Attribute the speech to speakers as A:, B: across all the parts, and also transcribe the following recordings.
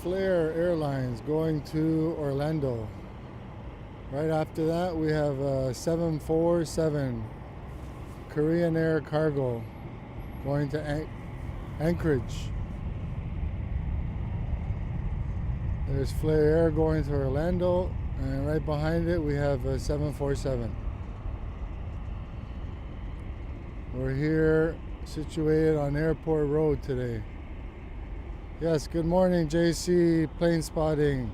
A: Flair Airlines going to Orlando. Right after that, we have 747 Korean Air Cargo going to Anchorage. There's Flair Air going to Orlando, and right behind it we have 747. We're here situated on Airport Road today. Yes, good morning, JC Plane Spotting.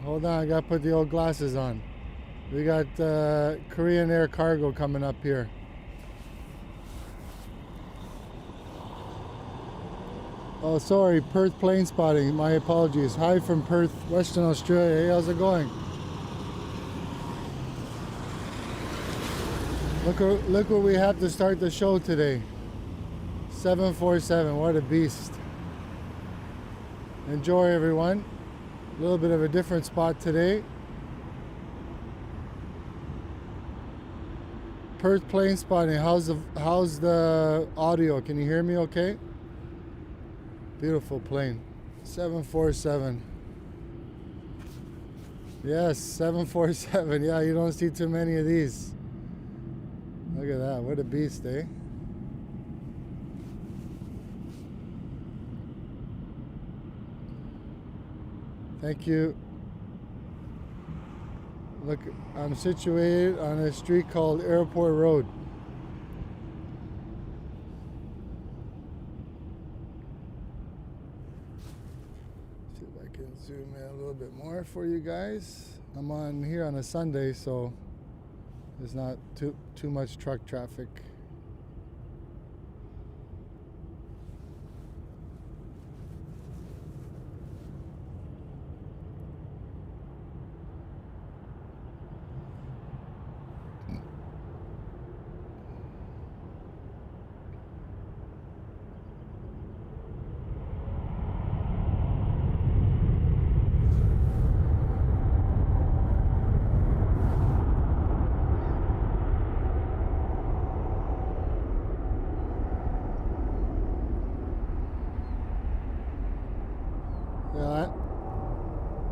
A: Hold on, I gotta put the old glasses on. We got Korean Air Cargo coming up here. Oh, sorry, Perth Plane Spotting. My apologies. Hi from Perth, Western Australia. Hey, how's it going? Look what we have to start the show today. 747, what a beast. Enjoy, everyone. A little bit of a different spot today. Perth Plane Spotting, how's the audio? Can you hear me okay? Beautiful plane. 747. Yes, 747. Yeah, you don't see too many of these. Look at that, what a beast, eh? Thank you. Look, I'm situated on a street called Airport Road. See if I can zoom in a little bit more for you guys. I'm on here on a Sunday, so there's not too much truck traffic.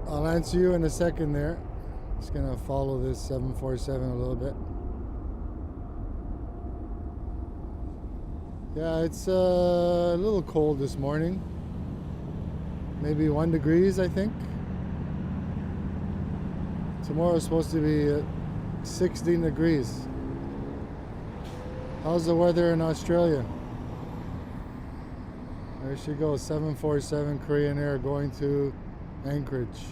A: I'll answer you in a second there. Just gonna follow this 747 a little bit. Yeah, it's a little cold this morning. Maybe 1 degrees, I think. Tomorrow's supposed to be 16 degrees. How's the weather in Australia? There she goes, 747 Korean Air going to Anchorage.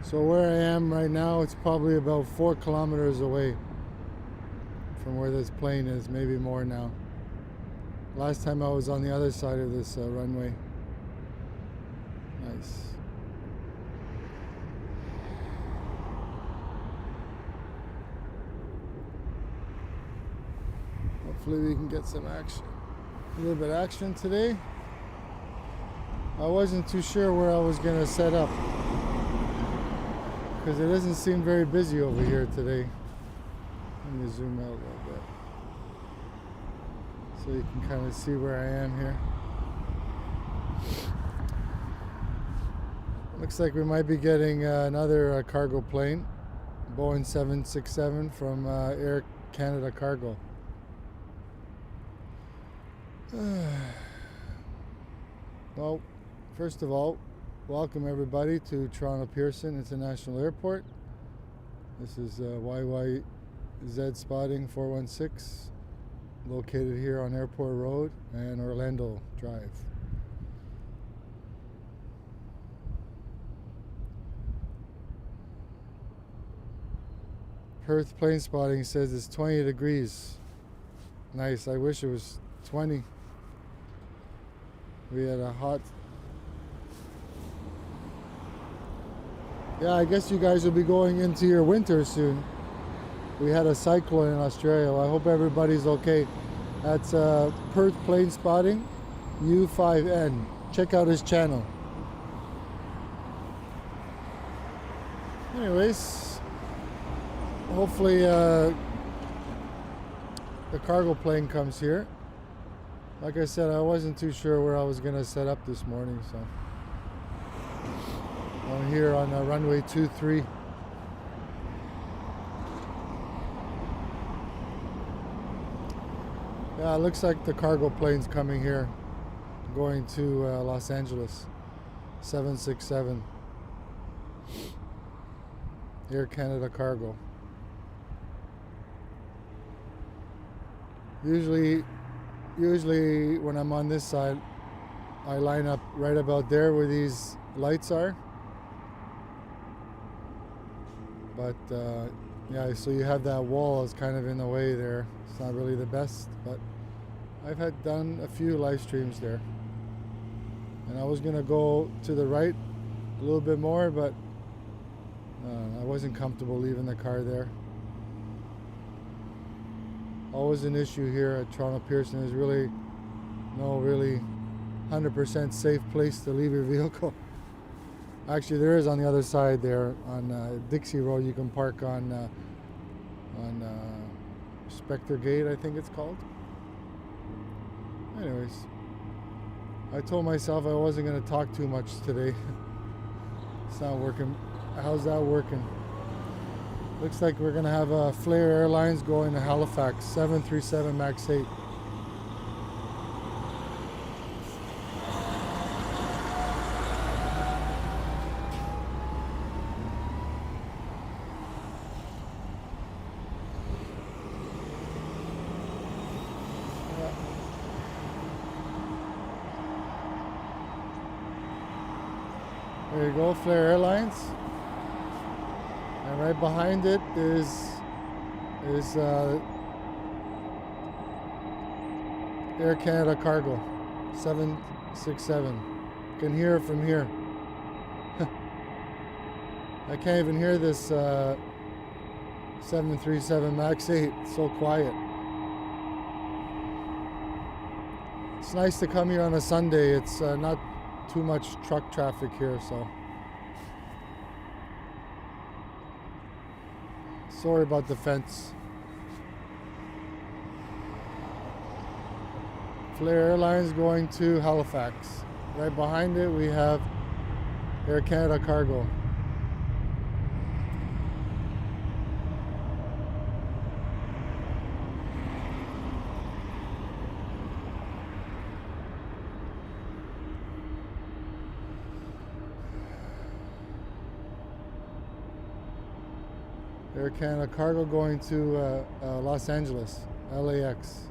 A: So where I am right now, it's probably about 4 kilometers away from where this plane is, maybe more now. Last time I was on the other side of this runway. Nice. Hopefully we can get some action. A little bit of action today. I wasn't too sure where I was going to set up, because it doesn't seem very busy over here today. Let me zoom out a little bit so you can kind of see where I am here. Looks like we might be getting another cargo plane, Boeing 767 from Air Canada Cargo. Well, first of all, welcome everybody to Toronto Pearson International Airport. This is YYZ Spotting 416, located here on Airport Road and Orlando Drive. Perth Plane Spotting says it's 20 degrees. Nice, I wish it was 20. We had a hot... Yeah, I guess you guys will be going into your winter soon. We had a cyclone in Australia. I hope everybody's okay. That's Perth Plane Spotting U5N. Check out his channel. Anyways, hopefully the cargo plane comes here. Like I said, I wasn't too sure where I was going to set up this morning, so I'm here on runway 23. Yeah, it looks like the cargo plane's coming here, going to Los Angeles, 767, Air Canada cargo. Usually when I'm on this side, I line up right about there where these lights are. But yeah, so you have that wall is kind of in the way there. It's not really the best, but I've done a few live streams there. And I was gonna go to the right a little bit more, but I wasn't comfortable leaving the car there. Always an issue here at Toronto Pearson. There's really no 100% safe place to leave your vehicle. Actually, there is on the other side there on Dixie Road. You can park on Spectre Gate, I think it's called. Anyways, I told myself I wasn't going to talk too much today. It's not working. How's that working? Looks like we're going to have Flair Airlines going to Halifax, 737 MAX 8. There you go, Flair Airlines. And right behind it is Air Canada cargo, 767. You can hear it from here. I can't even hear this 737 MAX 8. It's so quiet. It's nice to come here on a Sunday. It's not too much truck traffic here, so sorry about the fence. Flair Airlines going to Halifax. Right behind it we have Air Canada cargo. Air Canada cargo going to Los Angeles, LAX.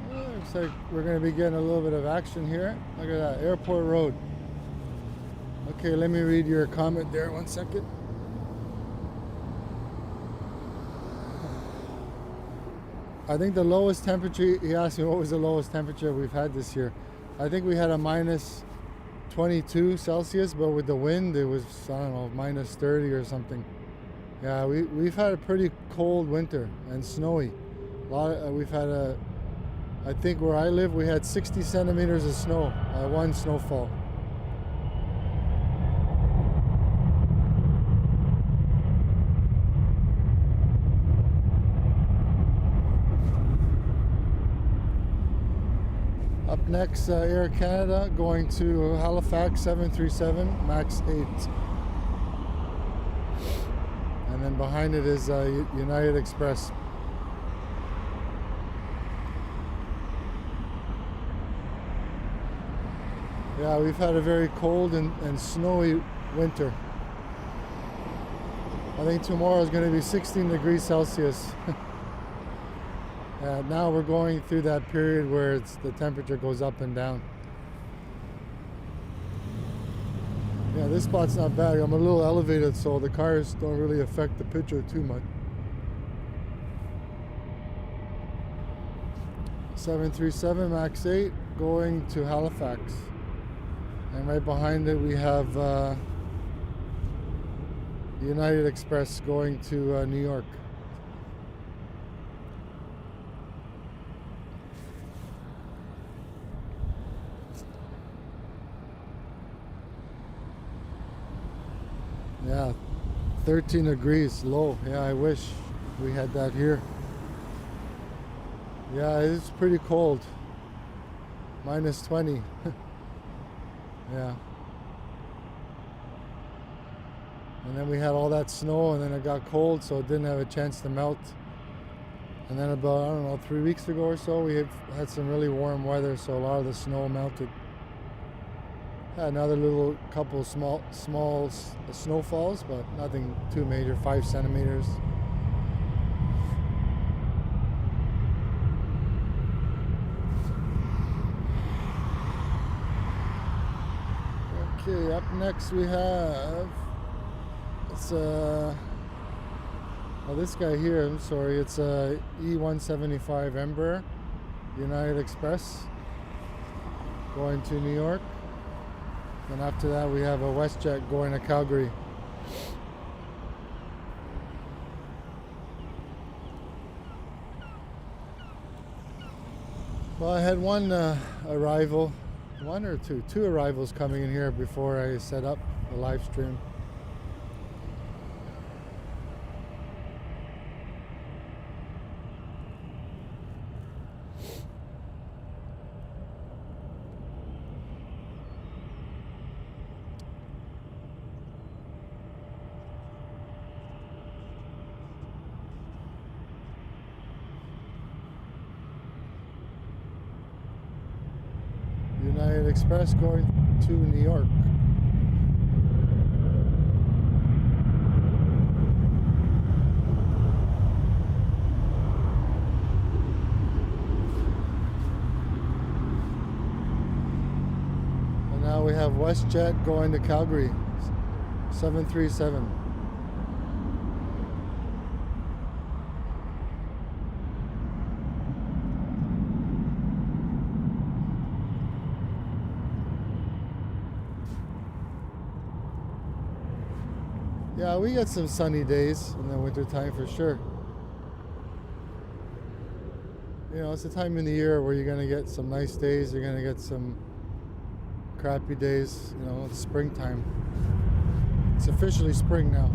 A: Looks like we're going to be getting a little bit of action here. Look at that, Airport Road. Okay, let me read your comment there, 1 second. I think the lowest temperature, he asked me what was the lowest temperature we've had this year. I think we had a minus 22 Celsius, but with the wind it was, I don't know, minus 30 or something. Yeah, we've had a pretty cold winter and snowy. We've had I think where I live we had 60 centimeters of snow, one snowfall. Up next, Air Canada going to Halifax, 737 MAX 8. And then behind it is United Express. Yeah, we've had a very cold and snowy winter. I think tomorrow is going to be 16 degrees Celsius. Now we're going through that period where the temperature goes up and down. Yeah, this spot's not bad. I'm a little elevated, so the cars don't really affect the picture too much. 737 MAX 8 going to Halifax. And right behind it we have United Express going to New York. Yeah, 13 degrees low. Yeah, I wish we had that here. Yeah, it's pretty cold. Minus 20. Yeah. And then we had all that snow, and then it got cold, so it didn't have a chance to melt. And then about, I don't know, 3 weeks ago or so, we had some really warm weather, so a lot of the snow melted. Had another little couple small snowfalls, but nothing too major, 5 centimeters. Okay, up next we have, it's this guy here, I'm sorry, it's a E-175 Embraer, United Express, going to New York. And after that we have a WestJet going to Calgary. Well, I had one arrival, one or two arrivals coming in here before I set up the live stream. United Express going to New York. And now we have WestJet going to Calgary, 737. Yeah, we get some sunny days in the winter time for sure. You know, it's the time in the year where you're going to get some nice days, you're going to get some crappy days. You know, it's springtime. It's officially spring now.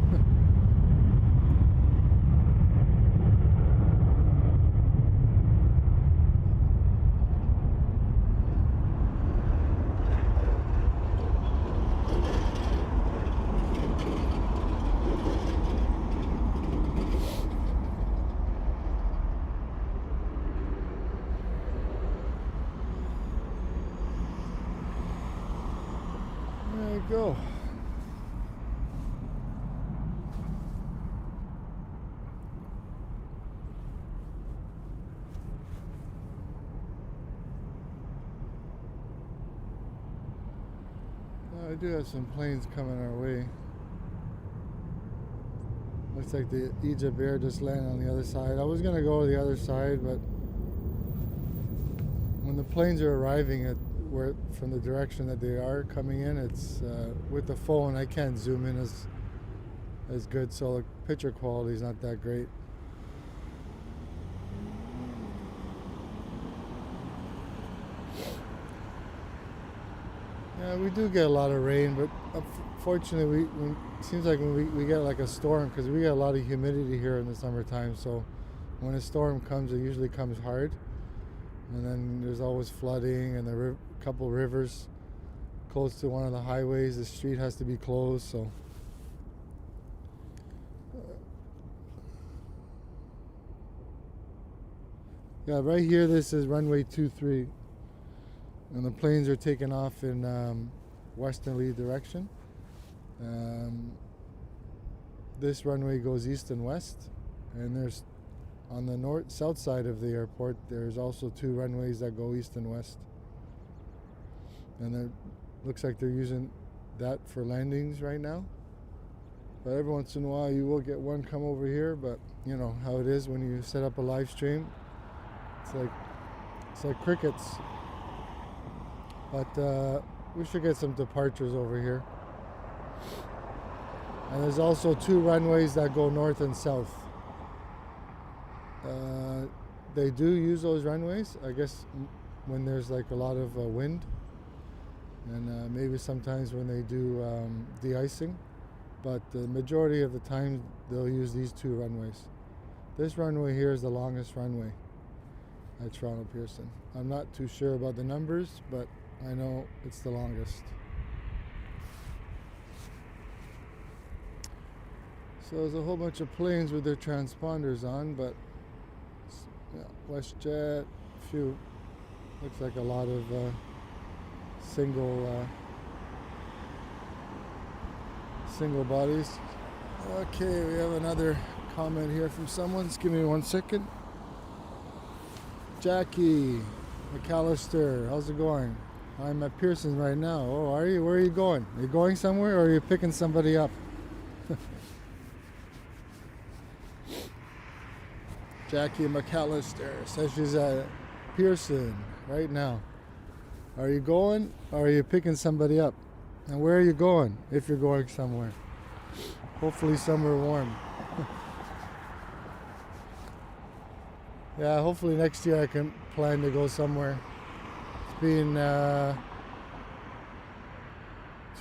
A: There you go. I do have some planes coming our way. Looks like the Egypt Air just landed on the other side. I was going to go to the other side, but when the planes are arriving at where from the direction that they are coming in, it's with the phone I can't zoom in as good, so the picture quality is not that great. Yeah, we do get a lot of rain, but unfortunately it seems like we get like a storm, because we get a lot of humidity here in the summertime, so when a storm comes it usually comes hard, and then there's always flooding, and the couple rivers close to one of the highways, the street has to be closed, so yeah, right here this is runway 23, and the planes are taking off in westerly direction. This runway goes east and west, and there's on the south side of the airport there's also 2 runways that go east and west, and it looks like they're using that for landings right now, but every once in a while you will get one come over here, but you know how it is when you set up a live stream, it's like crickets. But we should get some departures over here. And there's also 2 runways that go north and south. They do use those runways, I guess, when there's like a lot of wind, and maybe sometimes when they do de-icing. but the majority of the time they'll use these two runways. This runway here is the longest runway at Toronto Pearson. I'm not too sure about the numbers, but I know it's the longest. So there's a whole bunch of planes with their transponders on, but yeah, WestJet, few, looks like a lot of single bodies. Okay, we have another comment here from someone. Just give me 1 second. Jackie McAllister, how's it going? I'm at Pearson right now. Oh, are you? Where are you going? Are you going somewhere, or are you picking somebody up? Jackie McAllister says she's at Pearson right now. Are you going, or are you picking somebody up? And where are you going, if you're going somewhere? Hopefully somewhere warm. Yeah, hopefully next year I can plan to go somewhere. It's been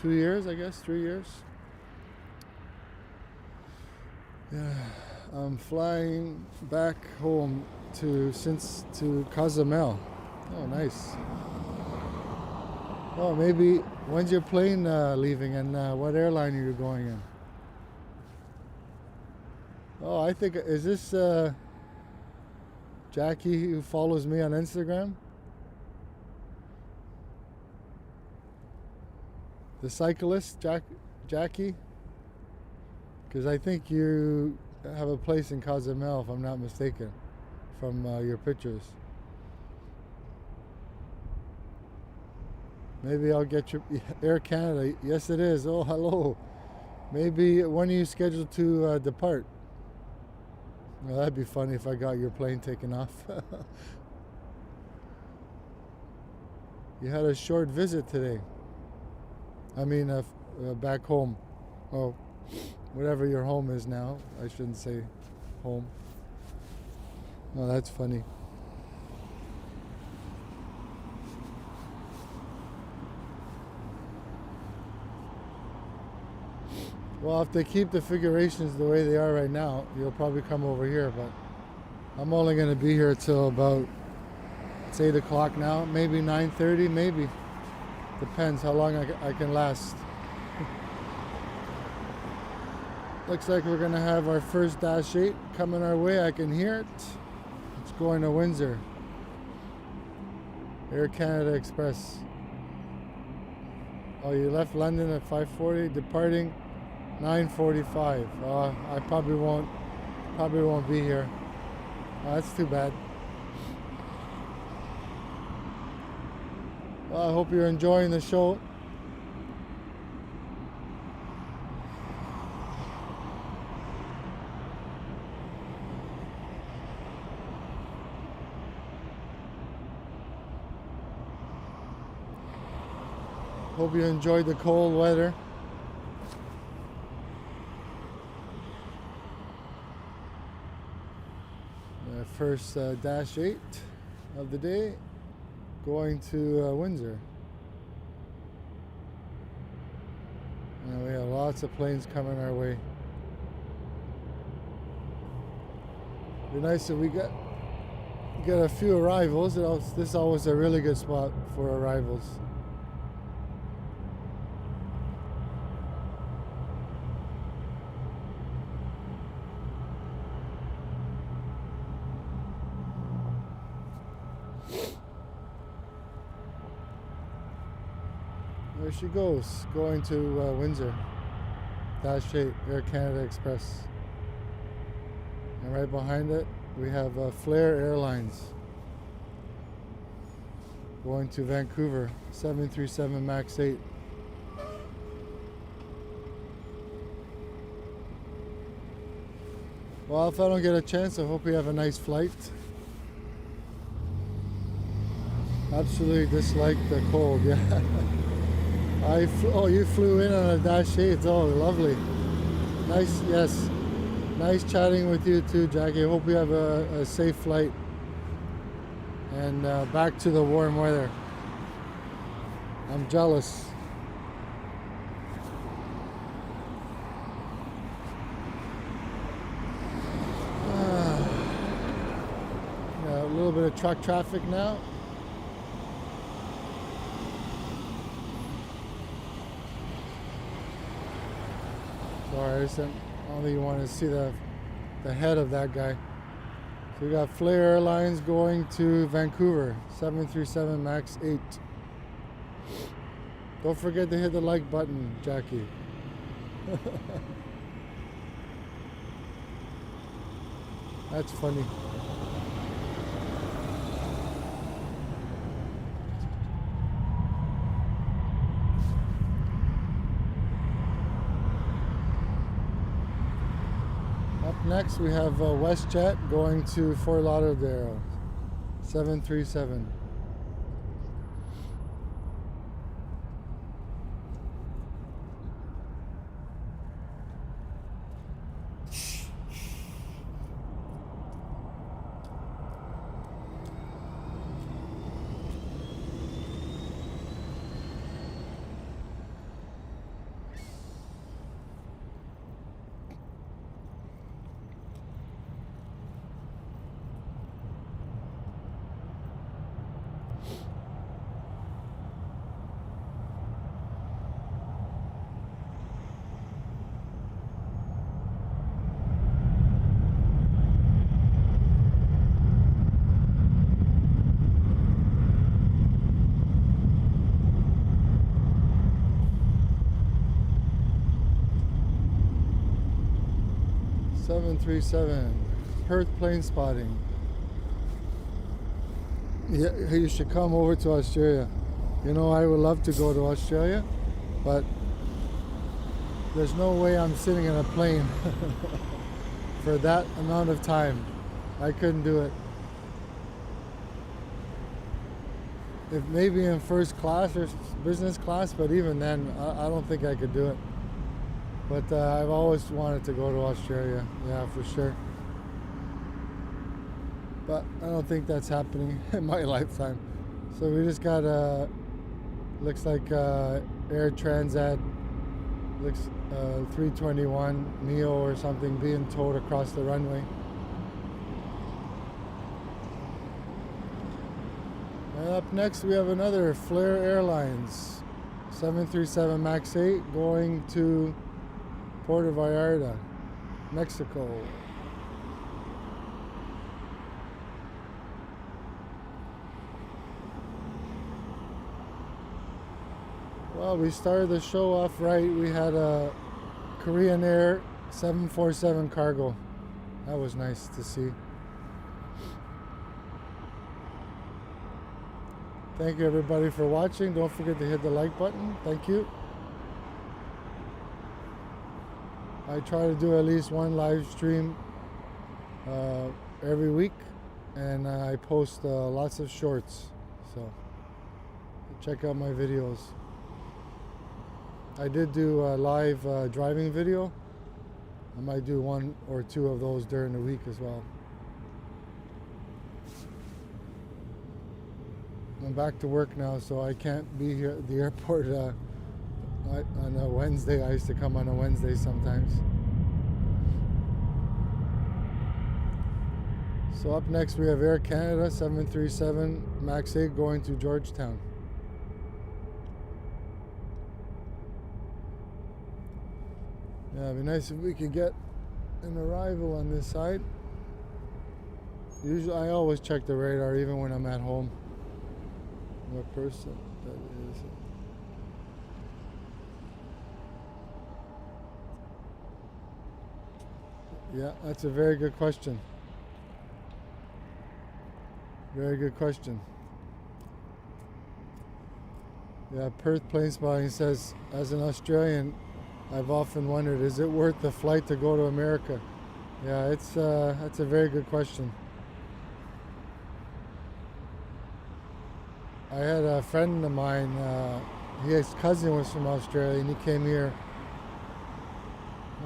A: 2 years, I guess, 3 years. Yeah, I'm flying back home to Cozumel. Oh, nice. Oh, maybe, when's your plane leaving, and what airline are you going in? Oh, I think, is this Jackie who follows me on Instagram? The cyclist, Jackie? Because I think you have a place in Cozumel, if I'm not mistaken, from your pictures. Maybe I'll get your Air Canada. Yes, it is. Oh, hello. Maybe when are you scheduled to depart? Well, that'd be funny if I got your plane taken off. You had a short visit today. I mean, back home. Oh, whatever your home is now. I shouldn't say home. Oh, that's funny. Well, if they keep the figurations the way they are right now, you'll probably come over here, but I'm only going to be here till about, it's 8 o'clock now, maybe 9:30, maybe. Depends how long I can last. Looks like we're going to have our first Dash 8 coming our way. I can hear it. It's going to Windsor. Air Canada Express. Oh, you left London at 5:40, departing 9:45. I probably won't be here. That's too bad. Well, I hope you're enjoying the show. Hope you enjoyed the cold weather. First Dash 8 of the day, going to Windsor. And we have lots of planes coming our way. Be nice if we get a few arrivals. This is always a really good spot for arrivals. There she goes, going to Windsor. Dash 8, Air Canada Express. And right behind it, we have Flair Airlines. Going to Vancouver, 737 MAX 8. Well, if I don't get a chance, I hope you have a nice flight. Absolutely dislike the cold, yeah. You flew in on a Dash 8. Oh, lovely. Nice, yes. Nice chatting with you too, Jackie. Hope you have a safe flight. And back to the warm weather. I'm jealous. truck traffic now. Sorry, I don't think you want to see the head of that guy. So we got Flair Airlines going to Vancouver, 737 MAX 8. Don't forget to hit the like button, Jackie. That's funny. Up next we have WestJet going to Fort Lauderdale, 737. Perth plane spotting. Yeah, you should come over to Australia. You know, I would love to go to Australia, but there's no way I'm sitting in a plane for that amount of time. I couldn't do it. If maybe in first class or business class, but even then, I don't think I could do it. But I've always wanted to go to Australia, yeah, for sure. But I don't think that's happening in my lifetime. So we just got looks like Air Transat, looks 321 Neo or something being towed across the runway. And up next we have another Flair Airlines, 737 MAX 8 going to Puerto Vallarta, Mexico. Well, we started the show off right. We had a Korean Air 747 cargo. That was nice to see. Thank you everybody for watching. Don't forget to hit the like button. Thank you. I try to do at least one live stream every week, and I post lots of shorts, so check out my videos. I did do a live driving video. I might do one or two of those during the week as well. I'm back to work now, so I can't be here at the airport on a Wednesday. I used to come on a Wednesday sometimes. So up next we have Air Canada 737 MAX 8 going to Georgetown. Yeah, it'd be nice if we could get an arrival on this side. Usually I always check the radar even when I'm at home. What person that is. Yeah, that's a very good question. Very good question. Yeah, Perth plane spotting says, as an Australian, I've often wondered, is it worth the flight to go to America? Yeah, that's a very good question. I had a friend of mine, his cousin was from Australia, and he came here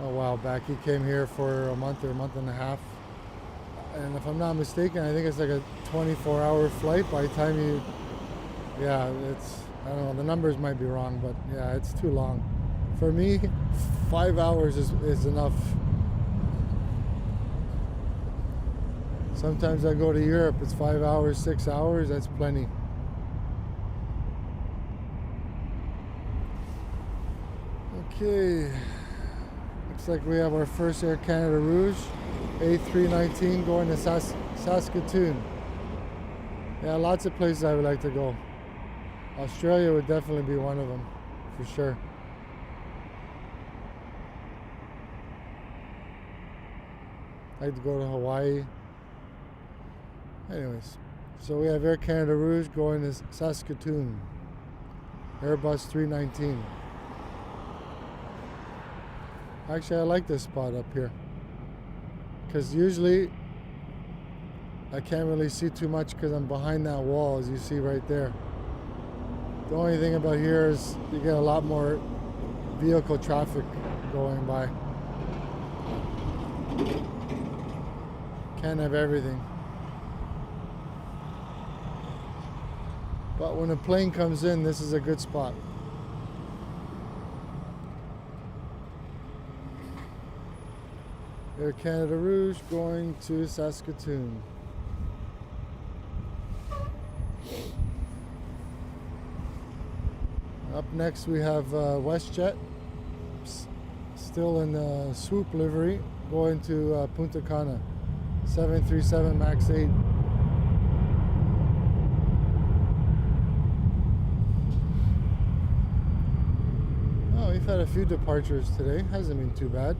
A: a while back. He came here for a month or a month and a half. And if I'm not mistaken, I think it's like a 24-hour flight by the time you, yeah, it's, I don't know, the numbers might be wrong, but yeah, it's too long. For me, 5 hours is enough. Sometimes I go to Europe, it's 5 hours, 6 hours, that's plenty. Okay, looks like we have our first Air Canada Rouge, A319 going to Saskatoon. Yeah, lots of places I would like to go. Australia would definitely be one of them, for sure. I'd go to Hawaii. Anyways, so we have Air Canada Rouge going to Saskatoon, Airbus 319. Actually, I like this spot up here, because usually I can't really see too much because I'm behind that wall, as you see right there. The only thing about here is you get a lot more vehicle traffic going by. Can't have everything. But when a plane comes in, this is a good spot. Air Canada Rouge going to Saskatoon. Up next we have WestJet, still in the swoop livery, going to Punta Cana, 737 MAX 8. Oh, we've had a few departures today, hasn't been too bad.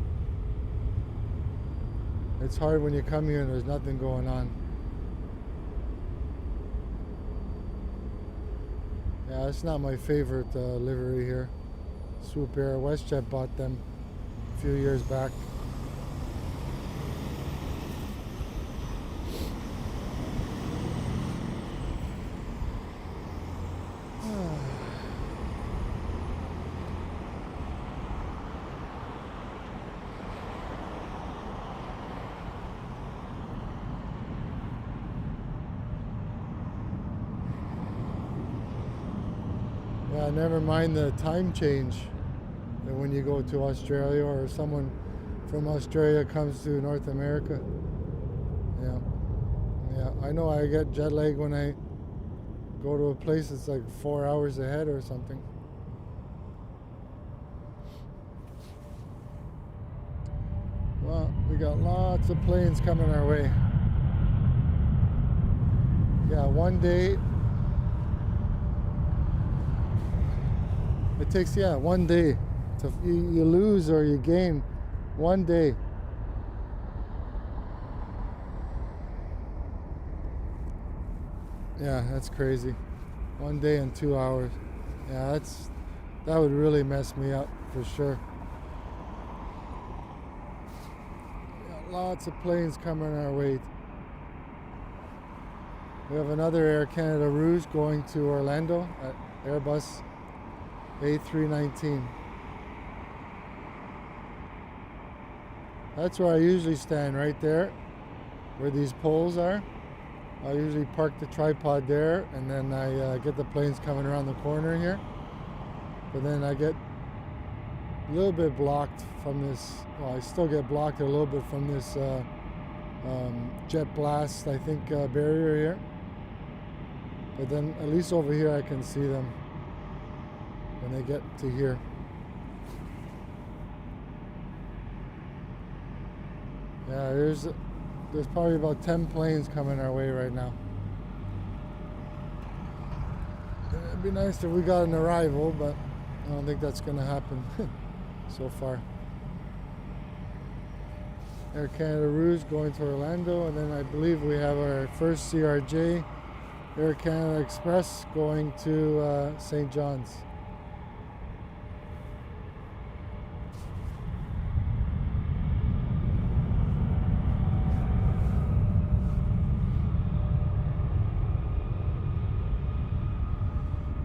A: It's hard when you come here and there's nothing going on. Yeah, it's not my favorite livery here. Swoop Air. WestJet bought them a few years back. Yeah, never mind the time change when you go to Australia, or someone from Australia comes to North America. Yeah, I know I get jet lag when I go to a place that's like 4 hours ahead or something. Well, we got lots of planes coming our way. Yeah, one day. It takes, 1 day. You lose or you gain 1 day. Yeah, that's crazy. 1 day and 2 hours. Yeah, that would really mess me up for sure. Lots of planes coming our way. We have another Air Canada Rouge going to Orlando at Airbus A319. That's where I usually stand, right there, where these poles are. I usually park the tripod there, and then I get the planes coming around the corner here. But then I get a little bit blocked from this. Well, I still get blocked a little bit from this jet blast, I think, barrier here. But then at least over here I can see them when they get to here. Yeah, there's probably about 10 planes coming our way right now. It'd be nice if we got an arrival, but I don't think that's going to happen so far. Air Canada Rouge going to Orlando, and then I believe we have our first CRJ, Air Canada Express, going to St. John's.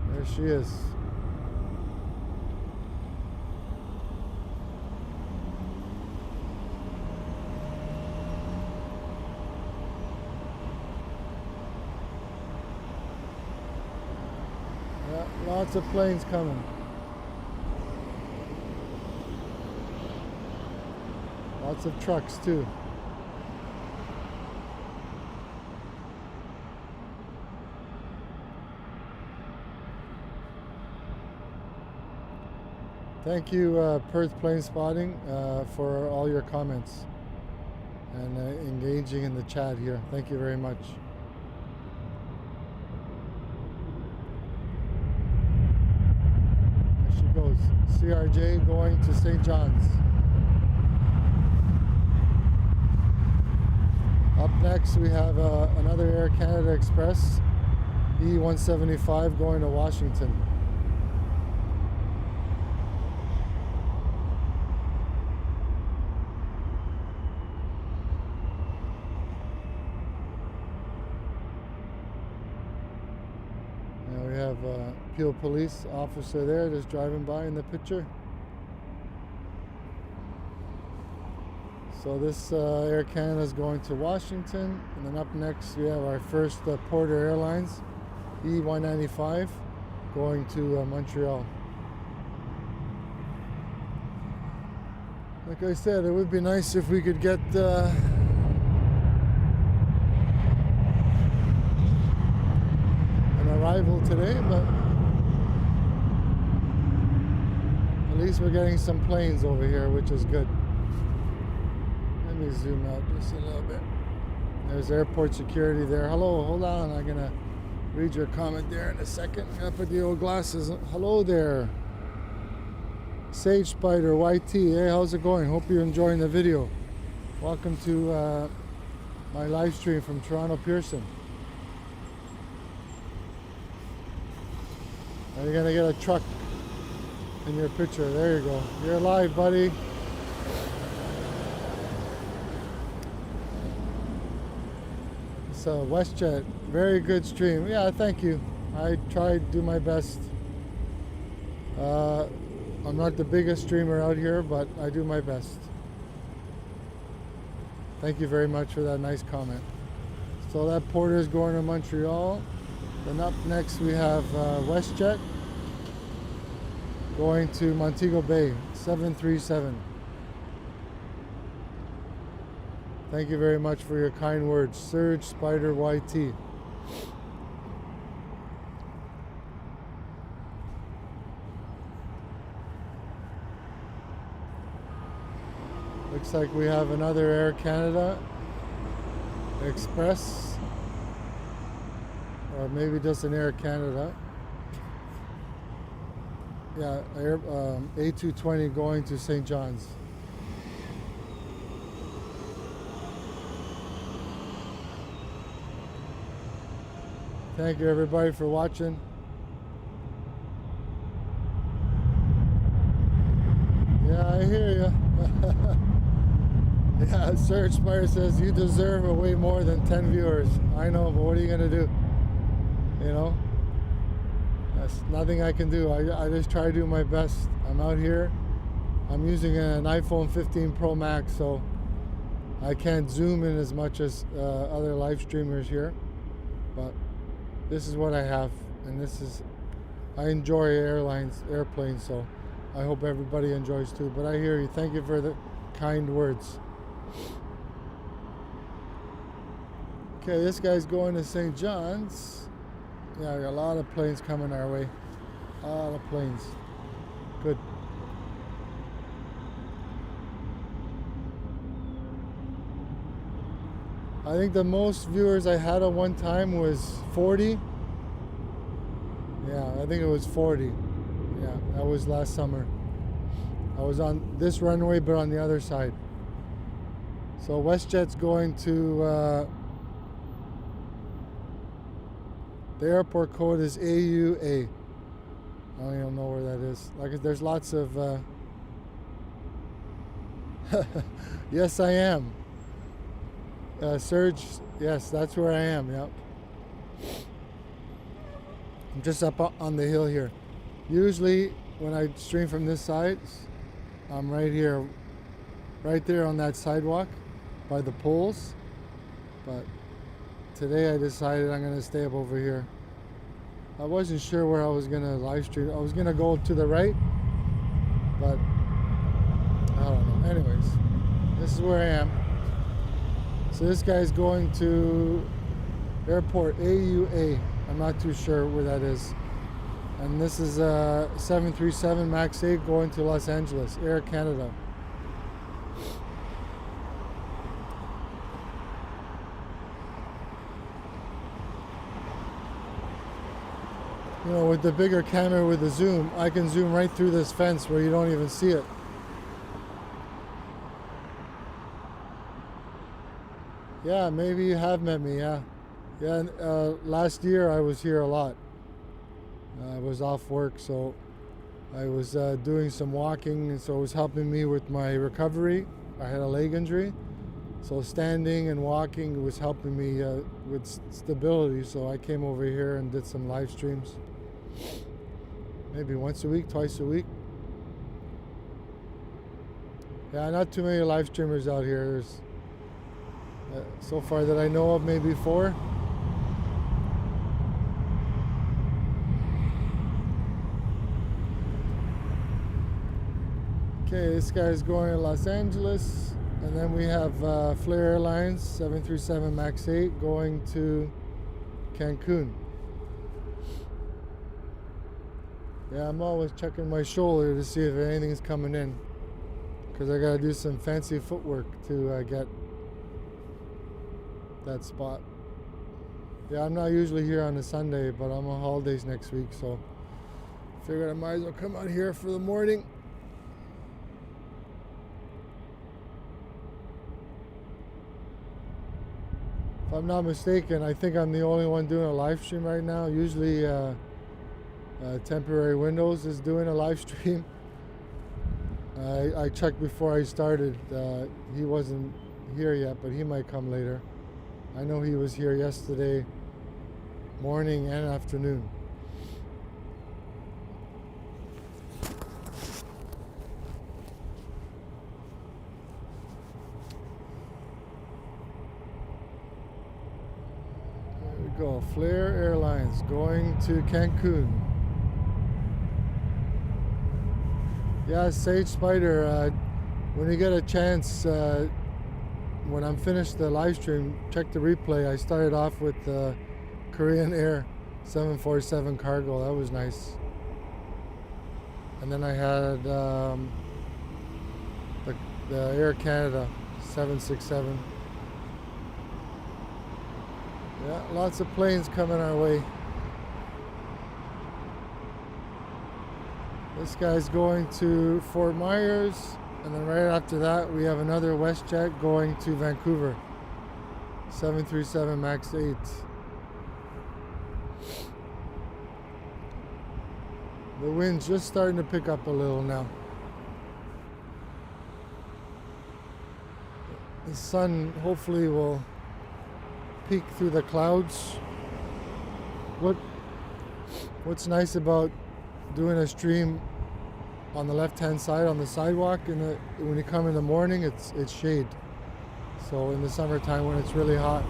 A: There she is. Yeah, lots of planes coming. Lots of trucks too. Thank you, Perth Plane Spotting, for all your comments and engaging in the chat here. Thank you very much. There she goes. CRJ going to St. John's. Up next we have another Air Canada Express E175 going to Washington. Now we have a Peel police officer there just driving by in the picture. So this Air Canada is going to Washington, and then up next we have our first Porter Airlines E195 going to Montreal. Like I said, it would be nice if we could get an arrival today, but at least we're getting some planes over here, which is good. Let me zoom out just a little bit. There's airport security there. Hello, hold on. I'm going to read your comment there in a second. I'm going to put the old glasses. Hello there. Sage Spider YT. Hey, how's it going? Hope you're enjoying the video. Welcome to my live stream from Toronto Pearson. Are you going to get a truck in your picture? There you go. You're live, buddy. So WestJet, very good stream. Yeah, thank you. I try to do my best. I'm not the biggest streamer out here, but I do my best. Thank you very much for that nice comment. So that Porter is going to Montreal. Then up next we have WestJet going to Montego Bay, 737. Thank you very much for your kind words. Surge Spider YT. Looks like we have another Air Canada Express, or maybe just an Air Canada. Yeah, A220 going to St. John's. Thank you everybody for watching. Yeah, I hear you. Yeah, Surge Spire says you deserve a way more than 10 viewers. I know, but what are you gonna do? You know, that's nothing I can do. I just try to do my best. I'm out here. I'm using an iPhone 15 Pro Max, so I can't zoom in as much as other live streamers here. But this is what I have, and I enjoy airplanes, so I hope everybody enjoys too. But I hear you. Thank you for the kind words. Okay, this guy's going to St. John's. Yeah, a lot of planes coming our way. A lot of planes. Good. I think the most viewers I had at one time was 40. Yeah, I think it was 40. Yeah, that was last summer. I was on this runway, but on the other side. So WestJet's going to, the airport code is AUA. I don't even know where that is. Like, there's lots of, yes, I am. Surge, yes, that's where I am, yep. I'm just up on the hill here. Usually when I stream from this side, I'm right here, right there on that sidewalk by the poles. But today I decided I'm gonna stay up over here. I wasn't sure where I was gonna live stream. I was gonna go to the right, but I don't know. Anyways, this is where I am. So this guy's going to airport AUA. I'm not too sure where that is. And this is a 737 MAX 8 going to Los Angeles, Air Canada. You know, with the bigger camera with the zoom, I can zoom right through this fence where you don't even see it. Yeah, maybe you have met me, yeah. Yeah, last year I was here a lot. I was off work, so I was doing some walking, and so it was helping me with my recovery. I had a leg injury, so standing and walking was helping me with stability, so I came over here and did some live streams. Maybe once a week, twice a week. Yeah, not too many live streamers out here. There's, so far that I know of, maybe 4. Okay, this guy's going to Los Angeles, and then we have Flair Airlines 737 MAX 8 going to Cancun. Yeah, I'm always checking my shoulder to see if anything's coming in, because I gotta do some fancy footwork to get that spot. Yeah, I'm not usually here on a Sunday, but I'm on holidays next week, so figured I might as well come out here for the morning. If I'm not mistaken, I think I'm the only one doing a live stream right now. Usually Temporary Windows is doing a live stream. I checked before I started. He wasn't here yet, but he might come later. I know he was here yesterday morning and afternoon. There we go. Flair Airlines going to Cancun. Yeah, Sage Spider, when you get a chance, when I'm finished the live stream, check the replay. I started off with Korean Air 747 cargo. That was nice. And then I had the Air Canada 767. Yeah, lots of planes coming our way. This guy's going to Fort Myers, and then right after that we have another WestJet going to Vancouver, 737 MAX 8. The wind's just starting to pick up a little now. The sun hopefully will peek through the clouds. What's nice about doing a stream on the left-hand side on the sidewalk, and when you come in the morning, it's shade. So in the summertime when it's really hot,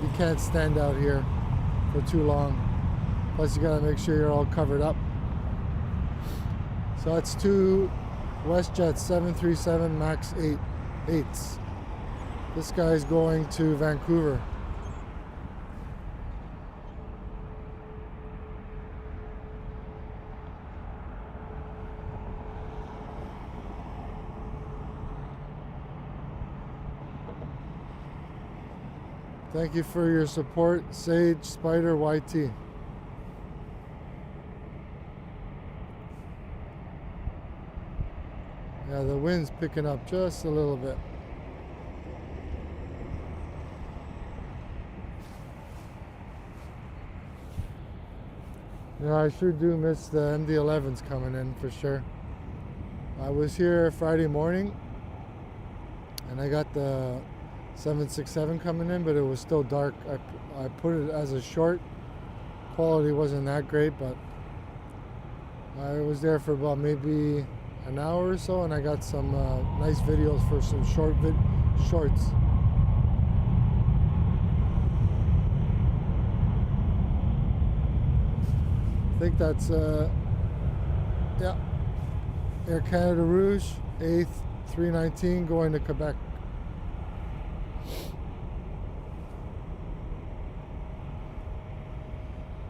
A: you can't stand out here for too long. Plus you gotta make sure you're all covered up. So that's 2 WestJet 737 MAX 8s. This guy's going to Vancouver. Thank you for your support, Sage Spider YT. Yeah, the wind's picking up just a little bit. Yeah, I sure do miss the MD-11s coming in for sure. I was here Friday morning, and I got the 767 coming in, but it was still dark. I put it as a short. Quality wasn't that great, but I was there for about maybe an hour or so, and I got some nice videos for some shorts. I think that's yeah, Air Canada Rouge 8th 319 going to Quebec.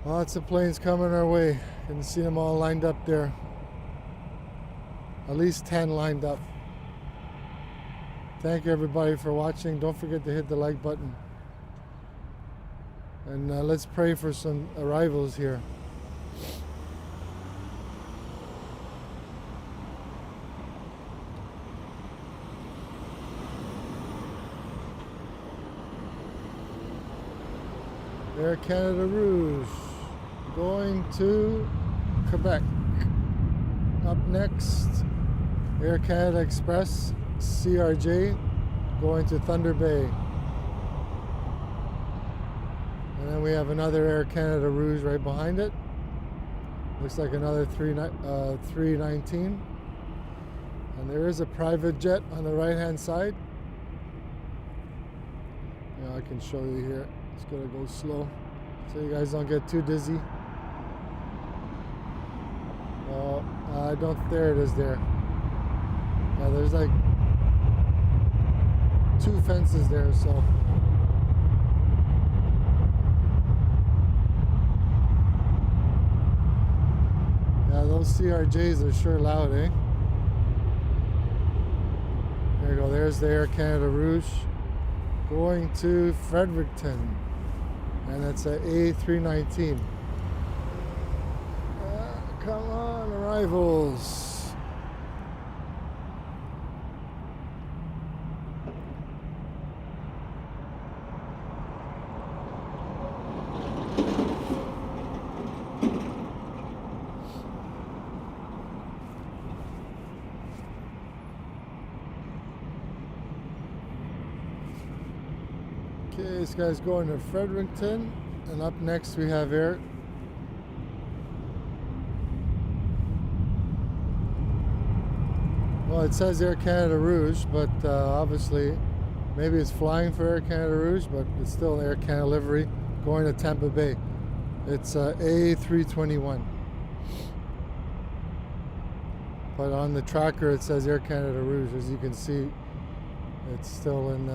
A: Lots of planes coming our way. You can see them all lined up there. At least 10 lined up. Thank you everybody for watching. Don't forget to hit the like button. And let's pray for some arrivals here. Air Canada Rouge going to Quebec. Up next, Air Canada Express CRJ going to Thunder Bay. And then we have another Air Canada Rouge right behind it. Looks like another 319. And there is a private jet on the right hand side. Yeah, I can show you here. It's gonna go slow so you guys don't get too dizzy. I don't. There it is. There. Yeah, there's like 2 fences there, so. Yeah, those CRJs are sure loud, eh? There you go. There's the Air Canada Rouge going to Fredericton. And it's a A319. Come on, arrivals. Okay, this guy's going to Fredericton, and up next we have Air. Well, it says Air Canada Rouge, but obviously maybe it's flying for Air Canada Rouge, but it's still Air Canada livery going to Tampa Bay. It's A321. But on the tracker it says Air Canada Rouge. As you can see, it's still in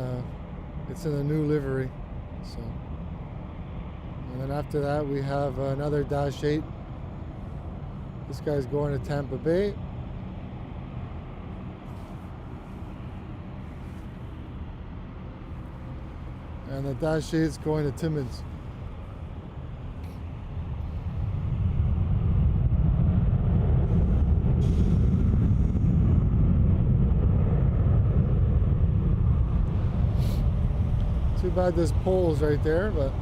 A: it's in a new livery. So, and then after that we have another Dash 8. This guy's going to Tampa Bay. And the Dash 8 is going to Timmins. Too bad there's poles right there, but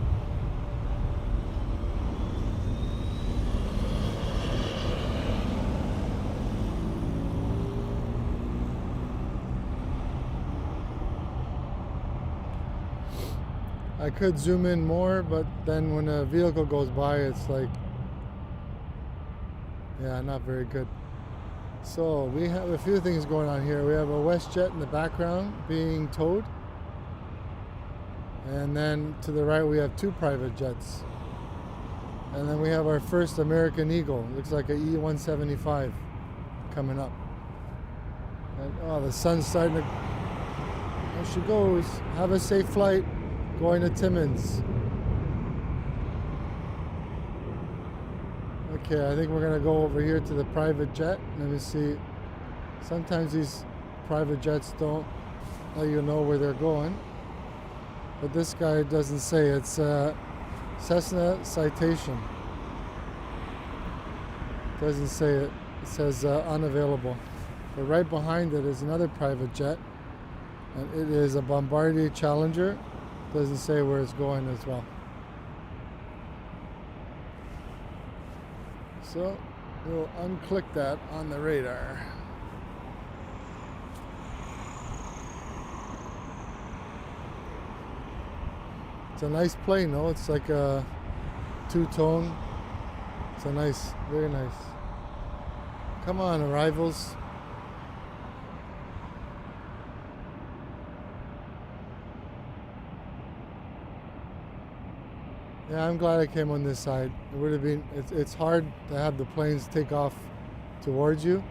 A: I could zoom in more, but then when a vehicle goes by, it's like, yeah, not very good. So we have a few things going on here. We have a WestJet in the background being towed. And then to the right we have 2 private jets. And then we have our first American Eagle. Looks like a E-175 coming up. And, oh, the sun's starting to... There she goes. Have a safe flight. Going to Timmins. Okay, I think we're going to go over here to the private jet. Let me see. Sometimes these private jets don't let you know where they're going. But this guy doesn't say. It's Cessna Citation. Doesn't say it. It says unavailable. But right behind it is another private jet. And it is a Bombardier Challenger. Doesn't say where it's going as well. So we'll unclick that on the radar. It's a nice plane though. It's like a 2-tone. It's a nice, very nice. Come on, arrivals. Yeah, I'm glad I came on this side. It would have been, it's hard to have the planes take off towards you,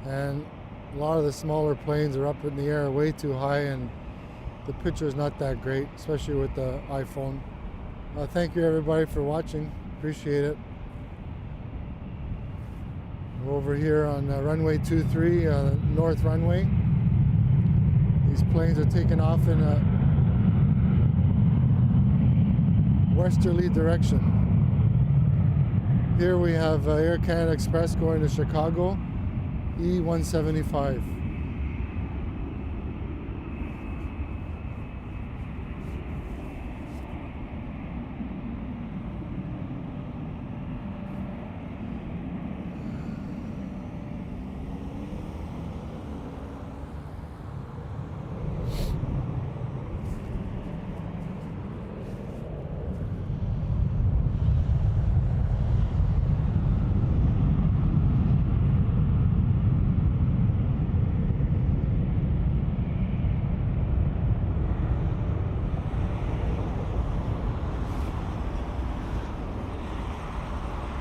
A: and a lot of the smaller planes are up in the air way too high, and the picture is not that great, especially with the iPhone. Thank you everybody for watching. Appreciate it. We're over here on runway 23, North Runway. These planes are taking off in a westerly direction. Here we have Air Canada Express going to Chicago, E175.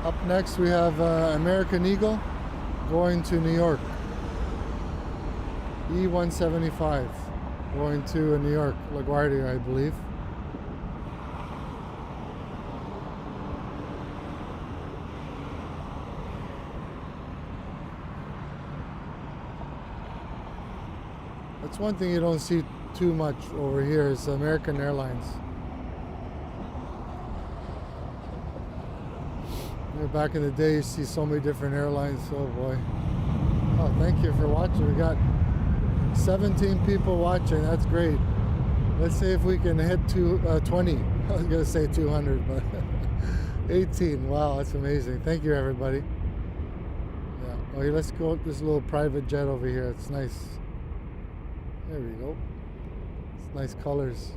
A: Up next we have American Eagle going to New York. E175 going to New York, LaGuardia, I believe. That's one thing you don't see too much over here is American Airlines. Back in the day, you see so many different airlines. Oh boy. Oh, thank you for watching. We got 17 people watching. That's great. Let's see if we can hit 20. I was going to say 200, but 18. Wow, that's amazing. Thank you, everybody. Yeah. Oh, here, let's go with this little private jet over here. It's nice. There we go. It's nice colors.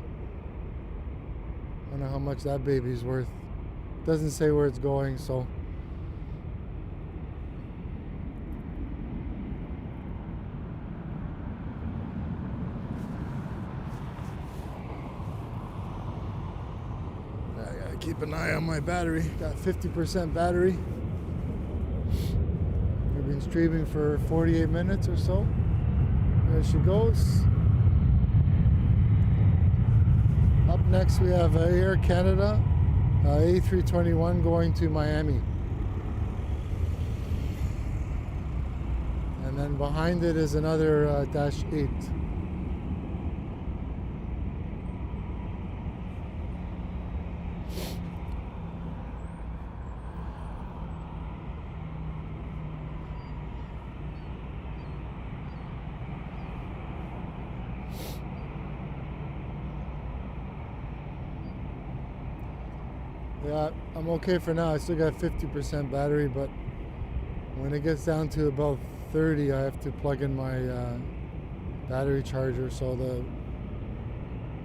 A: I don't know how much that baby's worth. Doesn't say where it's going, so I gotta keep an eye on my battery. Got 50% battery. We've been streaming for 48 minutes or so. There she goes. Up next we have Air Canada A321 going to Miami. And then behind it is another Dash 8. Yeah, I'm okay for now. I still got 50% battery, but when it gets down to about 30, I have to plug in my battery charger, so the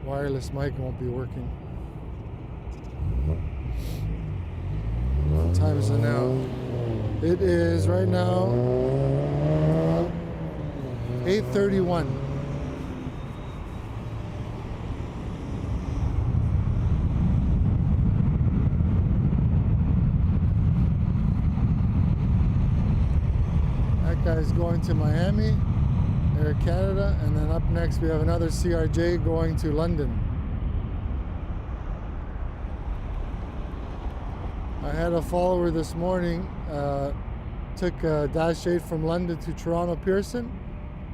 A: wireless mic won't be working. What time is it now? It is right now 8:31. Guys going to Miami, Air Canada, and then up next we have another CRJ going to London. I had a follower this morning, took a Dash 8 from London to Toronto Pearson,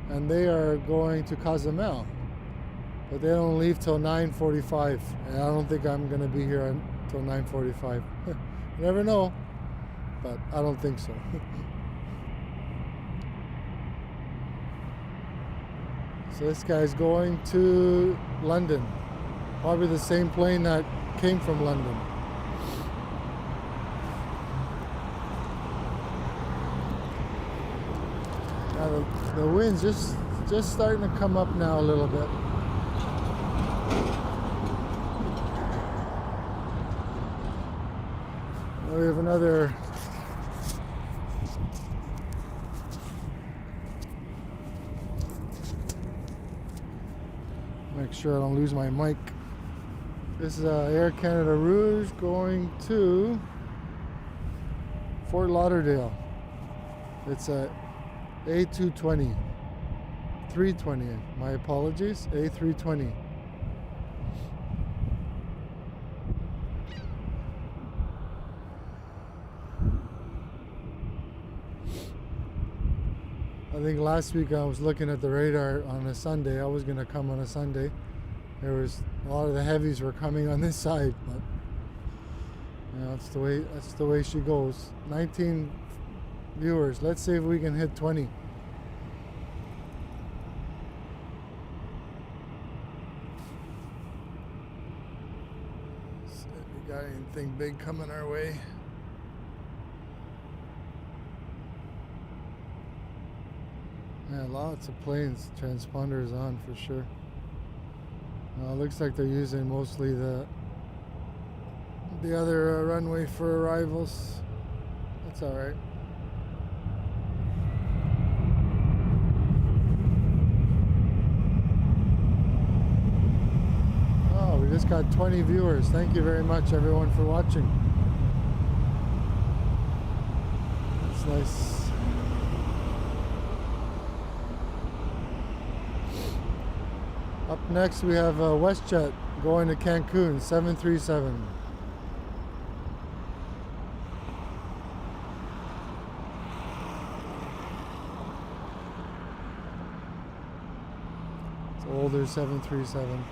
A: and they are going to Cozumel, but they don't leave till 9:45, and I don't think I'm going to be here until 9:45. You never know, but I don't think so. So this guy's going to London. Probably the same plane that came from London. Now the wind's just starting to come up now a little bit. Now we have another make sure I don't lose my mic. This is Air Canada Rouge going to Fort Lauderdale. It's a A220. 320. My apologies. A320. I think last week I was looking at the radar on a Sunday. I was going to come on a Sunday. There was a lot of the heavies were coming on this side, but yeah, that's the way she goes. 19 viewers. Let's see if we can hit 20. See if we got anything big coming our way. Yeah, lots of planes, transponders on for sure. It looks like they're using mostly the other runway for arrivals. That's all right. Oh, we just got 20 viewers. Thank you very much, everyone, for watching. That's nice. Up next we have WestJet going to Cancun, 737. It's an older 737.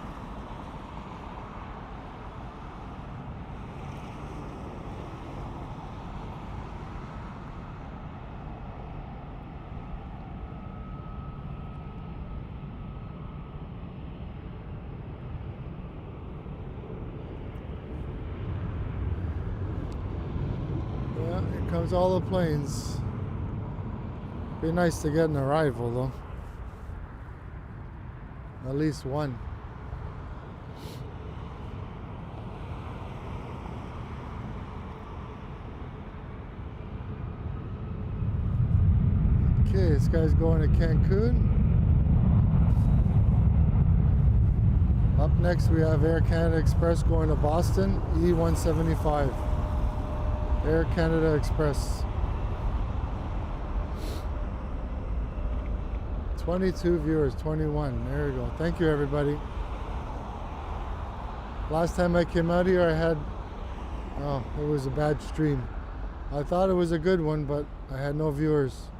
A: Here comes all the planes. Be nice to get an arrival though. At least one. Okay, this guy's going to Cancun. Up next we have Air Canada Express going to Boston, E175. Air Canada Express. 22 viewers, 21. There we go. Thank you, everybody. Last time I came out here, it was a bad stream. I thought it was a good one, but I had no viewers.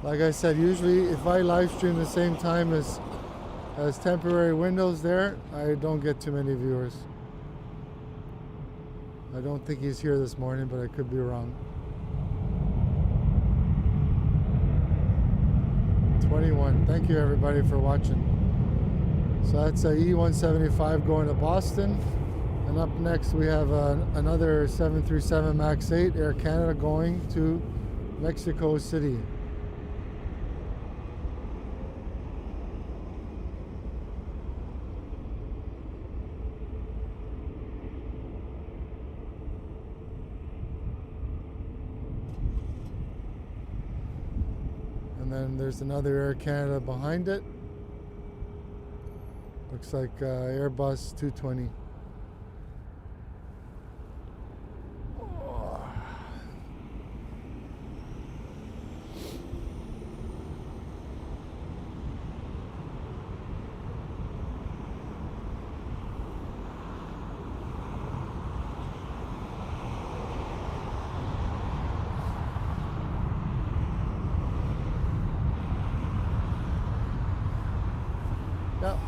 A: Like I said, usually if I live stream the same time as temporary windows there, I don't get too many viewers. I don't think he's here this morning, but I could be wrong. 21. Thank you, everybody, for watching. So that's a E175 going to Boston. And up next we have another 737 MAX 8 Air Canada going to Mexico City. And then there's another Air Canada behind it. Looks like Airbus 220. Yep.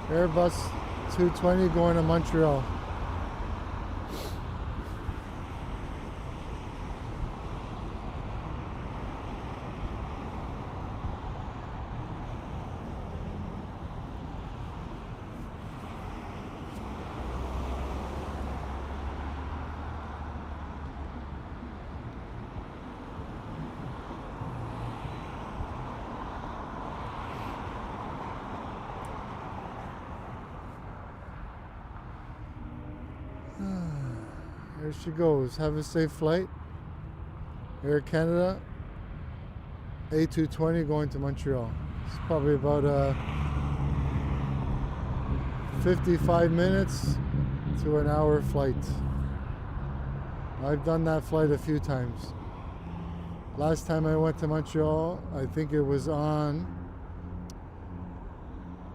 A: Airbus 220 going to Montreal. There she goes. Have a safe flight. Air Canada A220 going to Montreal. It's probably about 55 minutes to an hour flight. I've done that flight a few times. Last time I went to Montreal, I think it was on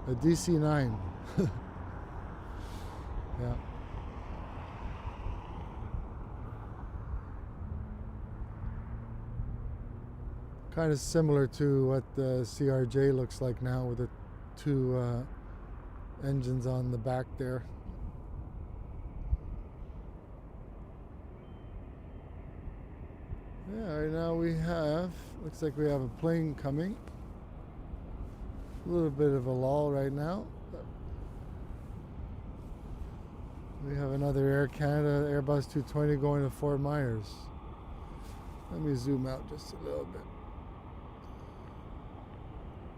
A: a DC-9. Yeah. Kind of similar to what the CRJ looks like now, with the two engines on the back there. Yeah, right now looks like we have a plane coming. A little bit of a lull right now. We have another Air Canada Airbus 220 going to Fort Myers. Let me zoom out just a little bit.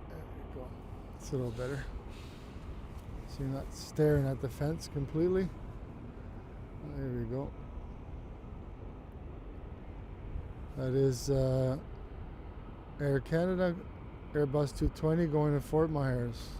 A: There we go. It's a little better. So you're not staring at the fence completely. There we go. That is Air Canada Airbus 220 going to Fort Myers.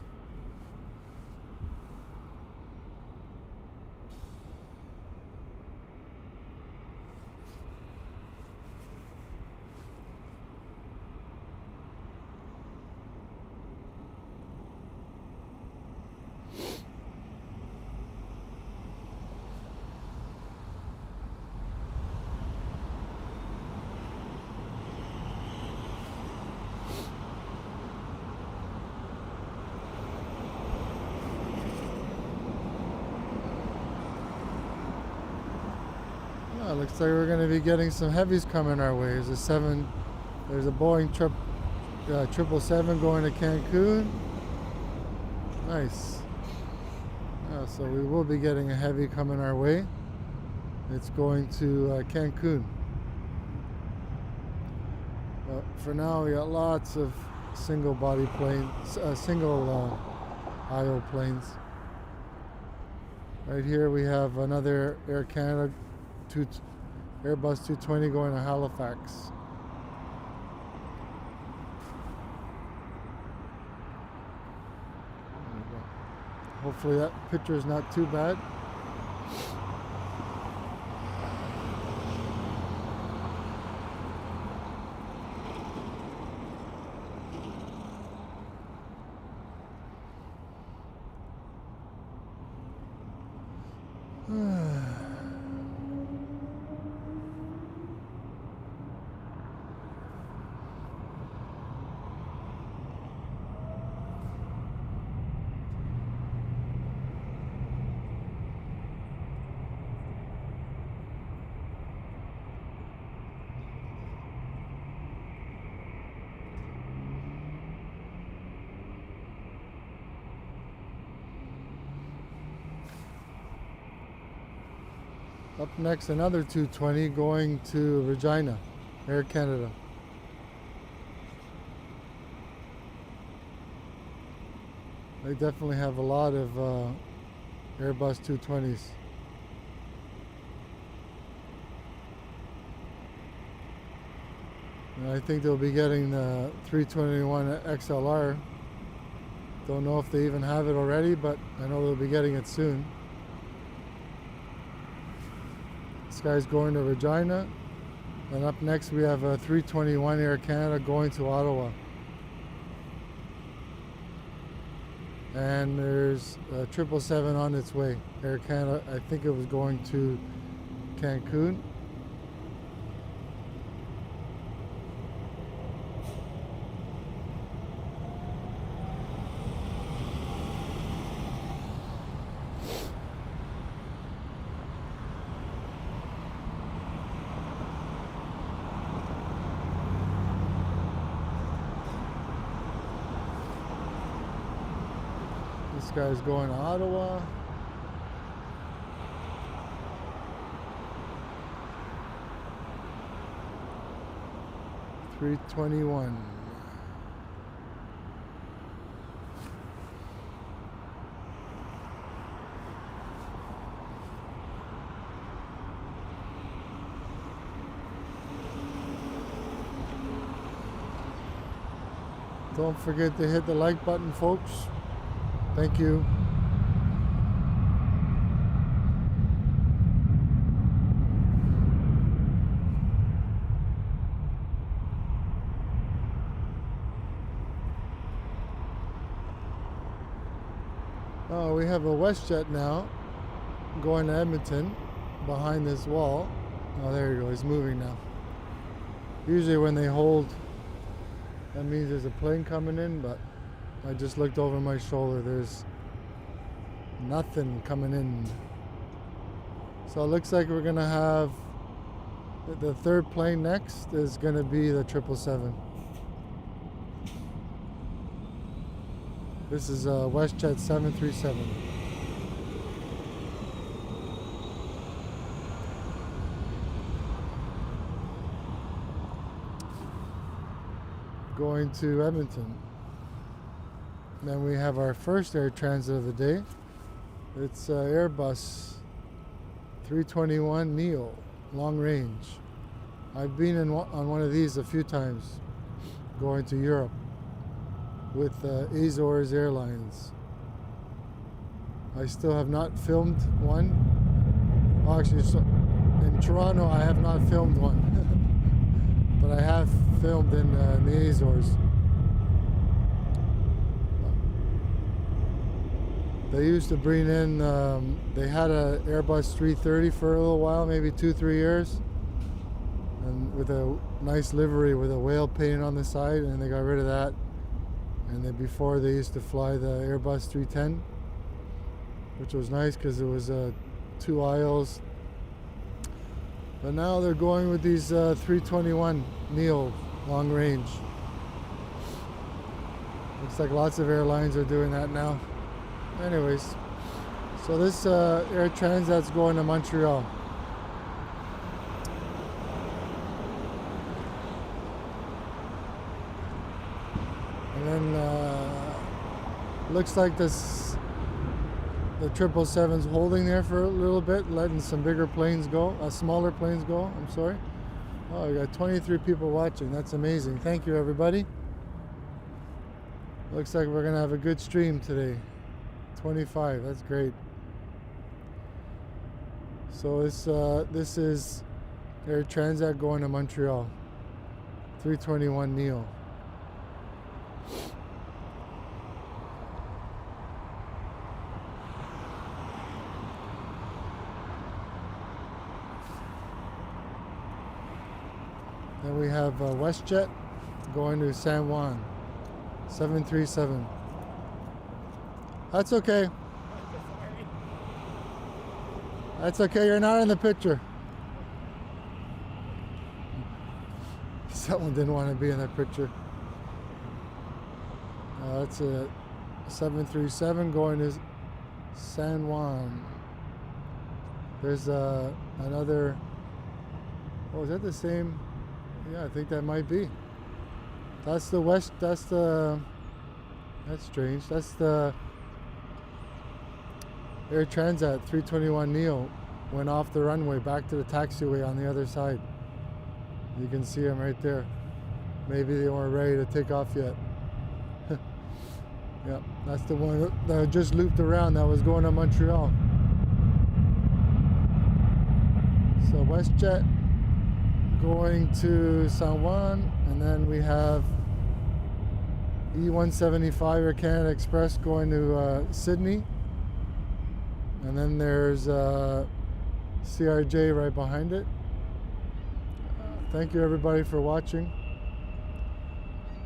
A: Looks like we're going to be getting some heavies coming our way. There's a Boeing 777 going to Cancun. Nice. So we will be getting a heavy coming our way. It's going to Cancun. But for now, we got lots of single body planes, single aisle planes. Right here we have another Air Canada Airbus 220 going to Halifax. Hopefully that picture is not too bad. Up next, another 220 going to Regina, Air Canada. They definitely have a lot of Airbus 220s. And I think they'll be getting the 321 XLR. Don't know if they even have it already, but I know they'll be getting it soon. This guy's going to Regina, and up next we have a 321 Air Canada going to Ottawa. And there's a 777 on its way. Air Canada, I think it was going to Cancun. This guy's going to Ottawa. $321. Don't forget to hit the like button, folks. Thank you. Oh, we have a WestJet now going to Edmonton behind this wall. Oh, there you go. He's moving now. Usually when they hold That means there's a plane coming in, but I just looked over my shoulder. There's nothing coming in. So it looks like we're going to have the third plane next is going to be the 777. This is WestJet 737. Going to Edmonton. Then we have our first air transit of the day. It's Airbus 321neo, long range. I've been on one of these a few times, going to Europe with Azores Airlines. I still have not filmed one. Well, actually, in Toronto I have not filmed one, but I have filmed in the Azores. They used to bring in, they had a Airbus 330 for a little while, maybe 2-3 years, and with a nice livery with a whale painted on the side, and they got rid of that. And then before they used to fly the Airbus 310, which was nice because it was 2 aisles. But now they're going with these 321neo long range. Looks like lots of airlines are doing that now. Anyways, so this Air Transat's going to Montreal. And then looks like the 777's holding there for a little bit, letting some bigger planes go, smaller planes go, I'm sorry. Oh, we got 23 people watching. That's amazing. Thank you, everybody. Looks like we're gonna have a good stream today. 25, that's great. So this is Air Transat going to Montreal. 321neo. Then we have WestJet going to San Juan. 737. That's okay. That's okay, you're not in the picture. Someone didn't want to be in that picture. That's a 737 going to San Juan. There's another, oh, is that the same? Yeah, I think that might be. That's the west, that's strange. That's the Air Transat 321neo went off the runway back to the taxiway on the other side. You can see them right there. Maybe they weren't ready to take off yet. Yeah, that's the one that just looped around that was going to Montreal. So WestJet going to San Juan, and then we have E175 Air Canada Express going to Sydney. And then there's CRJ right behind it. Thank you everybody for watching.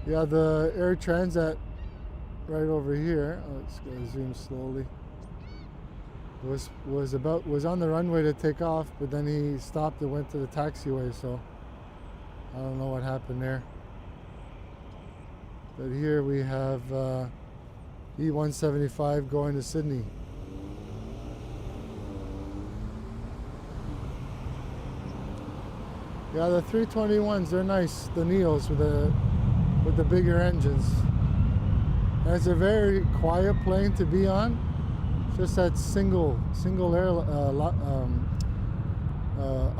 A: Yeah, the Air Transat right over here, let's go zoom slowly, was on the runway to take off, but then he stopped and went to the taxiway, so I don't know what happened there. But here we have E175 going to Sydney. Yeah, the 321s, they're nice, the Neos with the bigger engines. And it's a very quiet plane to be on. Just that single air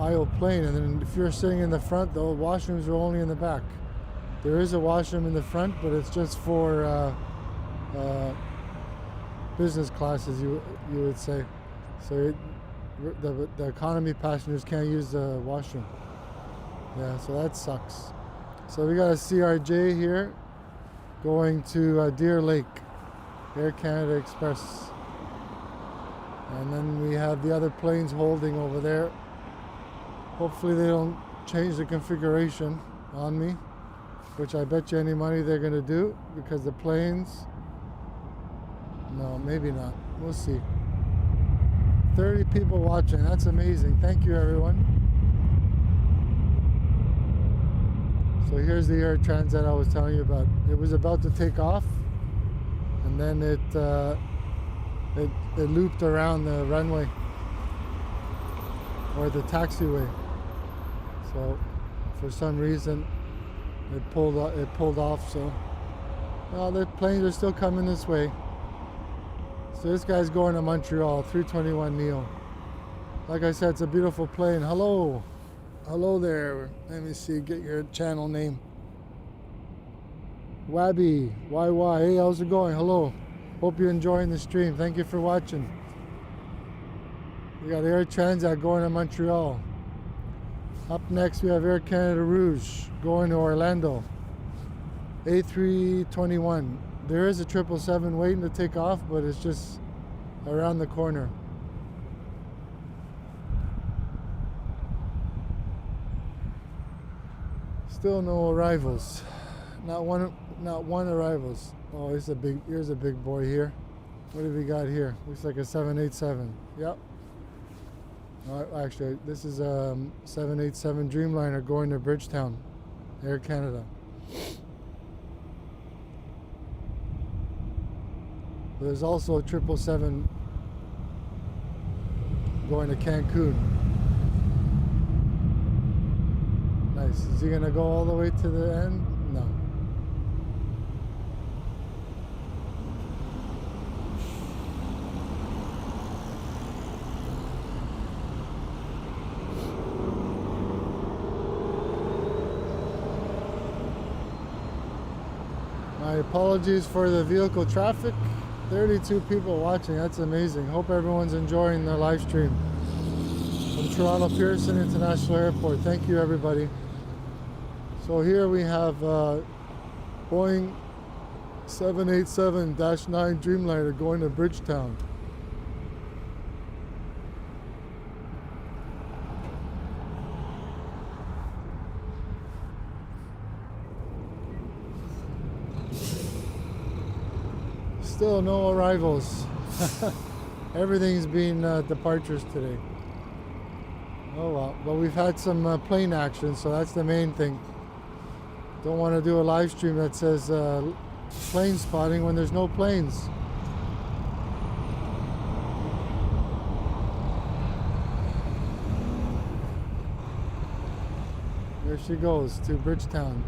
A: aisle plane, and then if you're sitting in the front, the washrooms are only in the back. There is a washroom in the front, but it's just for business classes, you would say. So the economy passengers can't use the washroom. Yeah, so that sucks. So we got a CRJ here going to Deer Lake, Air Canada Express. And then we have the other planes holding over there. Hopefully they don't change the configuration on me. which I bet you any money they're going to do, because the planes, no, maybe not. We'll see. 30 people watching. That's amazing. Thank you, everyone. So here's the Air Transat I was telling you about. It was about to take off, and then it looped around the runway, or the taxiway. So for some reason it pulled off. So well, the planes are still coming this way. So this guy's going to Montreal, 321neo. Like I said, it's a beautiful plane. Hello there. Let me see, get your channel name. Wabby YY. Hey, how's it going? Hello. Hope you're enjoying the stream. Thank you for watching. We got Air Transat going to Montreal. Up next we have Air Canada Rouge going to Orlando. A321. There is a 777 waiting to take off, but it's just around the corner. Still no arrivals. Not one arrivals. Oh, here's a big boy here. What have we got here? Looks like a 787. Yep. Actually, this is a 787 Dreamliner going to Bridgetown, Air Canada. There's also a 777 going to Cancun. Nice. Is he gonna go all the way to the end? No. My apologies for the vehicle traffic. 32 people watching, that's amazing. Hope everyone's enjoying the live stream from Toronto Pearson International Airport. Thank you, everybody. So here we have Boeing 787-9 Dreamliner going to Bridgetown. Still no arrivals. Everything's been departures today. Oh well, but we've had some plane action, so that's the main thing. Don't want to do a live stream that says plane spotting when there's no planes. There she goes to Bridgetown.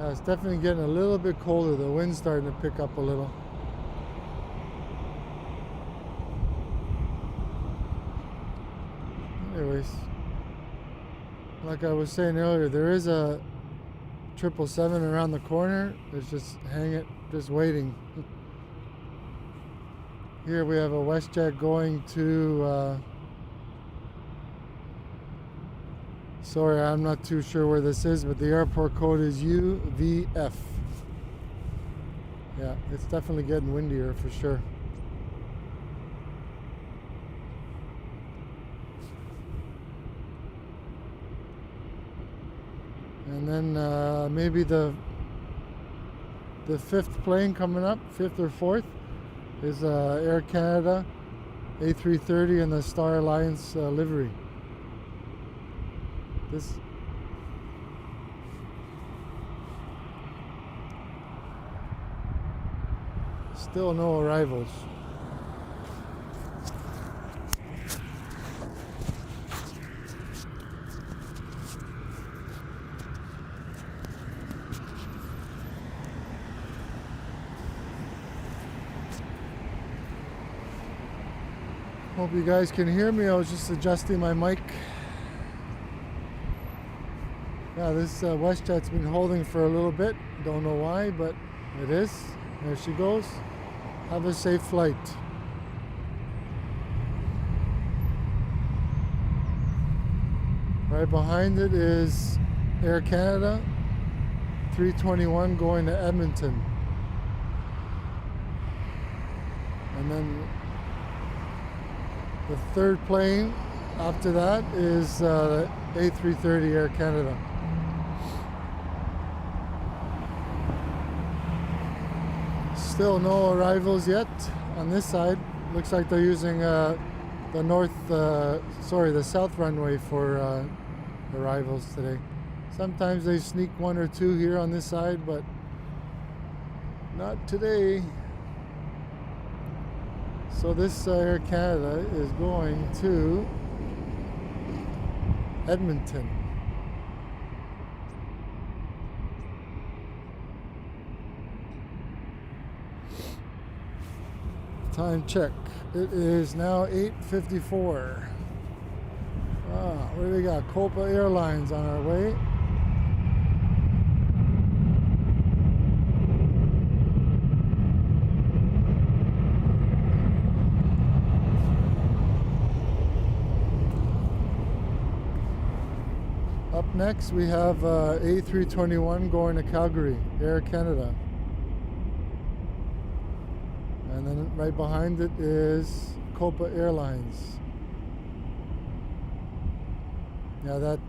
A: It's definitely getting a little bit colder. The wind's starting to pick up a little. Anyways, like I was saying earlier, there is a 777 around the corner. It's just just waiting. Here we have a WestJet going to sorry, I'm not too sure where this is, but the airport code is UVF. Yeah, it's definitely getting windier for sure. And then maybe the fifth plane coming up, fifth or fourth, is Air Canada A330 in the Star Alliance livery. This still no arrivals. Hope you guys can hear me. I was just adjusting my mic. Yeah, this WestJet's been holding for a little bit. Don't know why, but it is. There she goes. Have a safe flight. Right behind it is Air Canada A321 going to Edmonton. And then the third plane after that is the A330 Air Canada. Still no arrivals yet on this side. Looks like they're using the south runway for arrivals today. Sometimes they sneak one or two here on this side, but not today. So this Air Canada is going to Edmonton. Time check. It is now 8:54. What do we got? Copa Airlines on our way. Up next we have A321 going to Calgary, Air Canada. And then right behind it is Copa Airlines. Yeah, that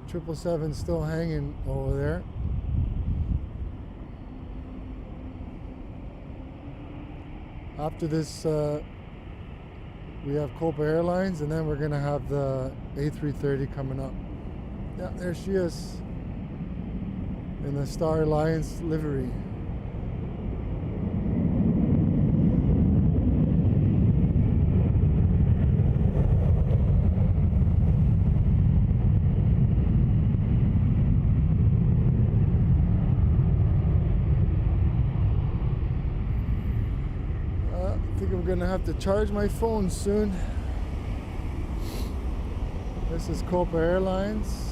A: 777 still hanging over there. After this, we have Copa Airlines, and then we're gonna have the A330 coming up. Yeah, there she is in the Star Alliance livery. I'm gonna have to charge my phone soon. This is Copa Airlines.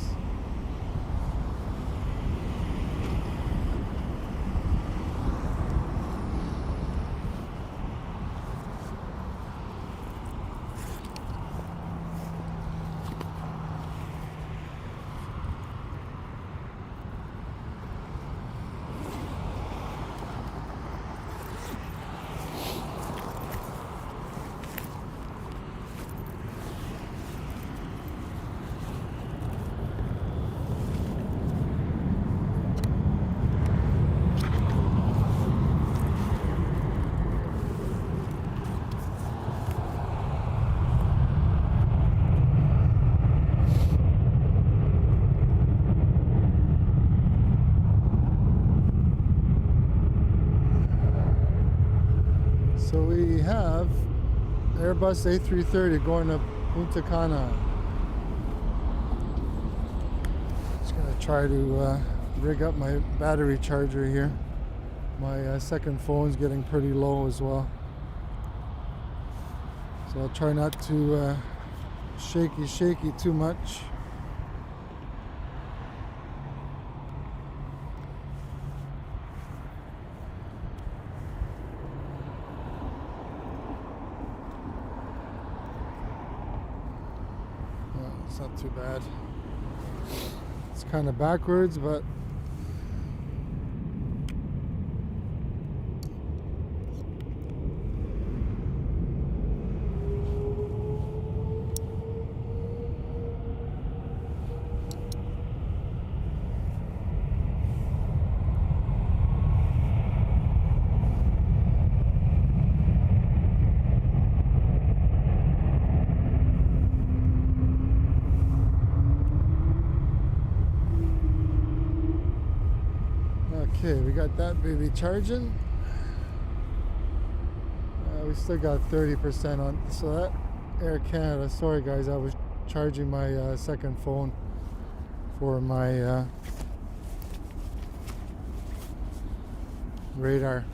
A: So we have Airbus A330 going to Punta Cana. Just gonna try to rig up my battery charger here. My second phone's getting pretty low as well. So I'll try not to shaky too much. It's not too bad. It's kind of backwards, but okay, we got that baby charging. We still got 30% on. So that Air Canada, sorry guys, I was charging my second phone for my radar.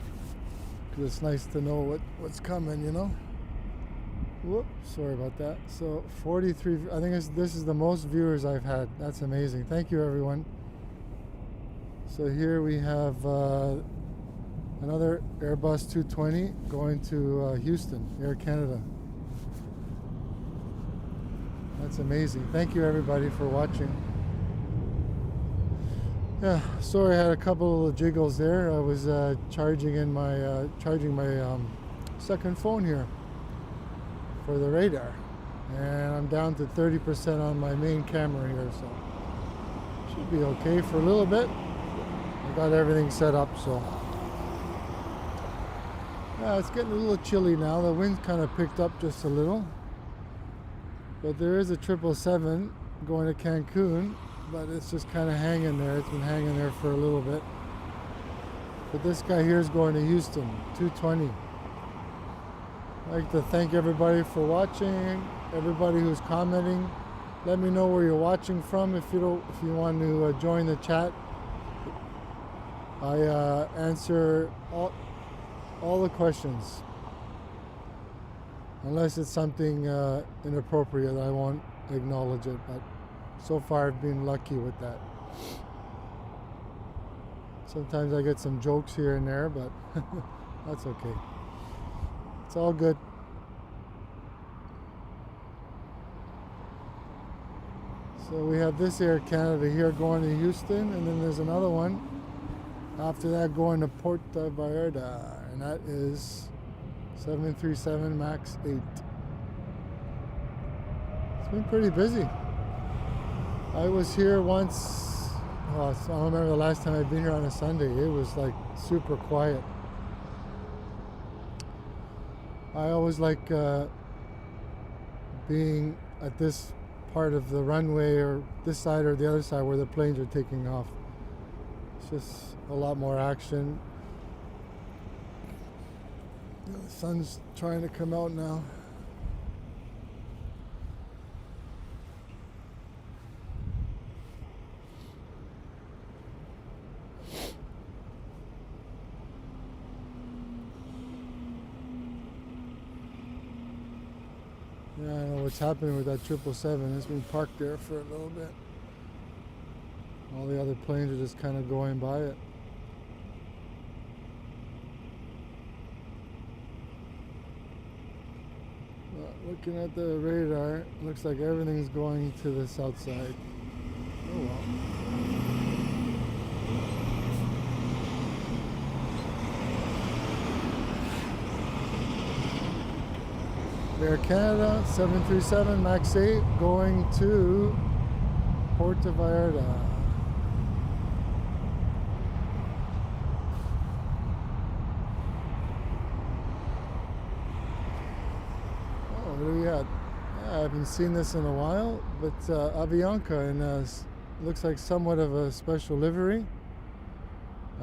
A: Because it's nice to know what's coming, you know. Whoops, sorry about that. So 43, I think this is the most viewers I've had. That's amazing. Thank you, everyone. So here we have another Airbus 220 going to Houston, Air Canada. That's amazing. Thank you everybody for watching. Yeah, sorry, I had a couple of jiggles there. I was charging my second phone here for the radar, and I'm down to 30% on my main camera here, so should be okay for a little bit. I got everything set up, so yeah, it's getting a little chilly now. The wind kind of picked up just a little, but there is a 777 going to Cancun, but it's just kind of hanging there. It's been hanging there for a little bit. But this guy here is going to Houston, 2:20. I'd like to thank everybody for watching, everybody who's commenting. Let me know where you're watching from if you want to join the chat. I answer all the questions. Unless it's something inappropriate, I won't acknowledge it, but so far I've been lucky with that. Sometimes I get some jokes here and there, but that's okay. It's all good. So we have this Air Canada here going to Houston, and then there's another one after that going to Puerto Vallarta, and that is 737 MAX 8. It's been pretty busy. I was here once, I don't remember the last time I'd been here on a Sunday. It was like super quiet. I always like being at this part of the runway, or this side or the other side where the planes are taking off. It's just a lot more action. The sun's trying to come out now. Yeah, I know what's happening with that 777. It's been parked there for a little bit. All the other planes are just kind of going by it. Looking at the radar, looks like everything's going to the south side. Oh well. Air Canada 737 MAX 8 going to Puerto Vallarta. Oh, what do we got? I haven't seen this in a while, but Avianca in looks like somewhat of a special livery.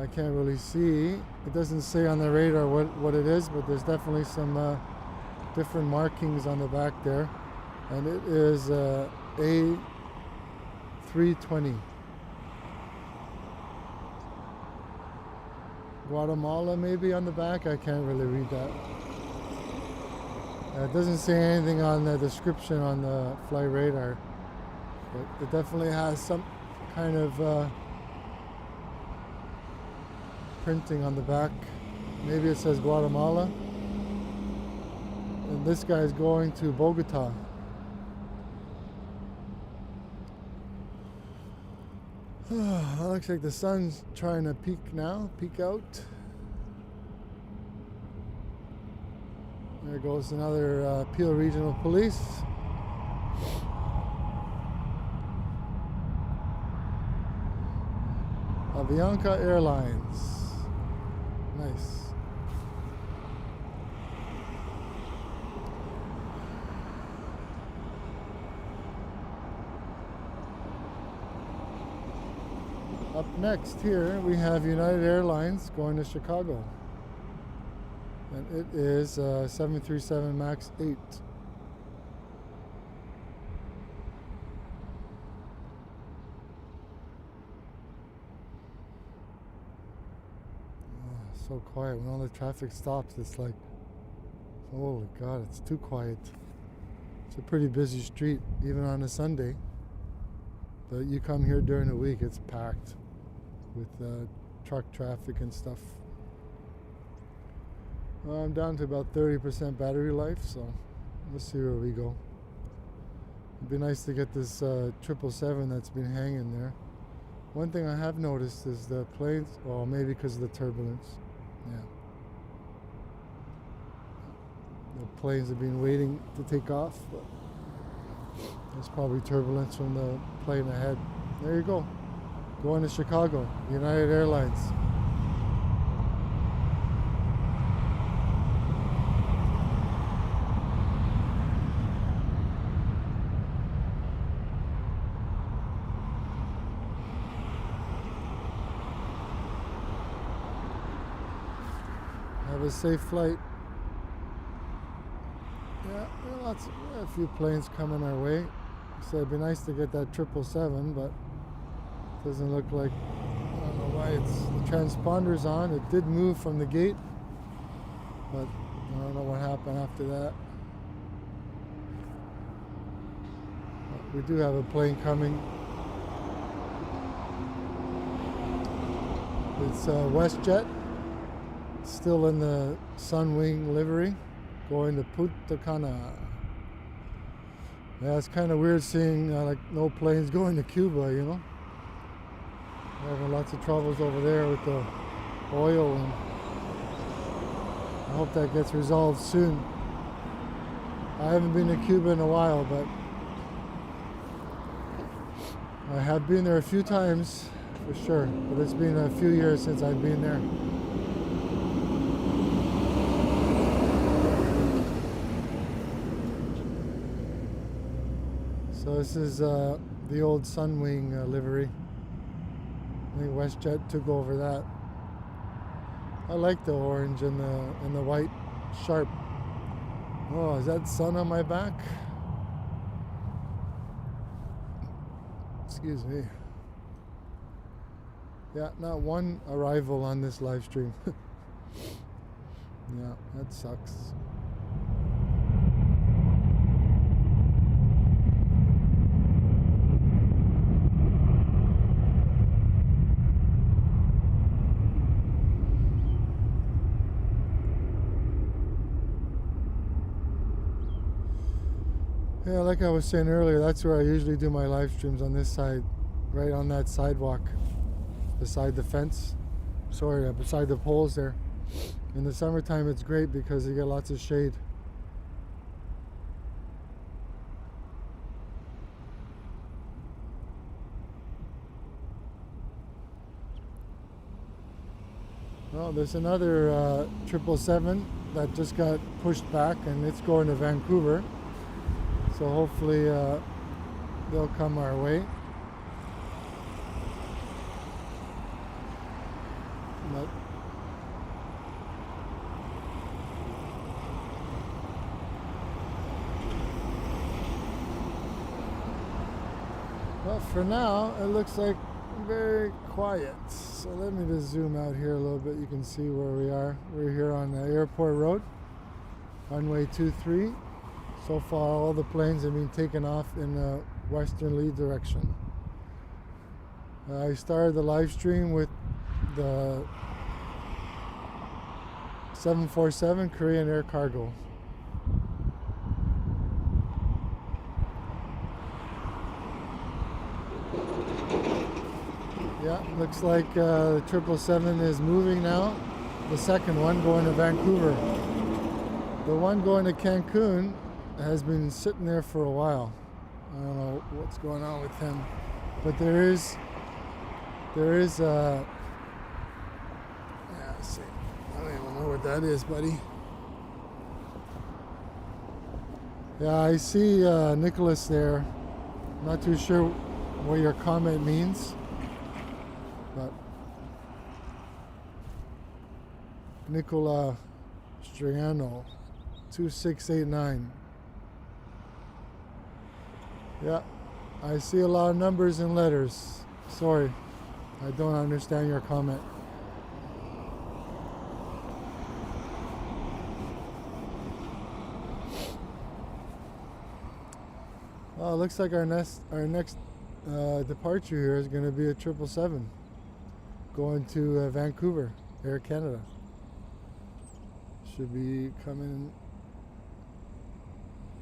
A: I can't really see. It doesn't say on the radar what it is, but there's definitely some different markings on the back there, and it is A320. Guatemala maybe on the back. I can't really read that. It doesn't say anything on the description on the flight radar, but it definitely has some kind of printing on the back. Maybe it says Guatemala. And this guy is going to Bogota. Looks like the sun's trying to peek out. There goes another Peel Regional Police. Avianca Airlines. Nice. Up next here we have United Airlines going to Chicago, and it is 737 MAX 8. So quiet. When all the traffic stops, it's like, holy God, it's too quiet. It's a pretty busy street, even on a Sunday. But you come here during the week, it's packed with truck traffic and stuff. Well, I'm down to about 30% battery life, so we'll see where we go. It'd be nice to get this 777 that's been hanging there. One thing I have noticed is the planes, well, maybe because of the turbulence. Yeah. The planes have been waiting to take off, but there's probably turbulence from the plane ahead. There you go. Going to Chicago, United Airlines. Have a safe flight. Yeah, a few planes coming our way. So it'd be nice to get that 777, but it doesn't look like, I don't know why the transponder's on. It did move from the gate, but I don't know what happened after that. But we do have a plane coming. It's WestJet, still in the Sunwing livery, going to Punta Cana. Yeah, it's kind of weird seeing like no planes going to Cuba, you know. We're having lots of troubles over there with the oil, and I hope that gets resolved soon. I haven't been to Cuba in a while, but I have been there a few times for sure, but it's been a few years since I've been there. So this is the old Sunwing livery. I think WestJet took over that. I like the orange and the white sharp. Oh, is that sun on my back? Excuse me. Yeah, not one arrival on this live stream. Yeah, that sucks. Yeah, like I was saying earlier, that's where I usually do my live streams, on this side, right on that sidewalk, beside the fence. Sorry, beside the poles there. In the summertime, it's great because you get lots of shade. Well, there's another 777 that just got pushed back, and it's going to Vancouver. So hopefully they'll come our way. But well, for now, it looks like very quiet. So let me just zoom out here a little bit. You can see where we are. We're here on the airport road, Runway 23. So far, all the planes have been taken off in a westerly direction. I started the live stream with the 747 Korean Air Cargo. Yeah, looks like the 777 is moving now. The second one going to Vancouver. The one going to Cancun has been sitting there for a while. I don't know what's going on with him, but there is yeah, let's see. I don't even know what that is, buddy. Yeah, I see Nicholas there. I'm not too sure what your comment means, but Nicola Striano 2689. Yeah, I see a lot of numbers and letters. Sorry, I don't understand your comment. Well, it looks like our next departure here is going to be a 777 going to Vancouver, Air Canada. Should be coming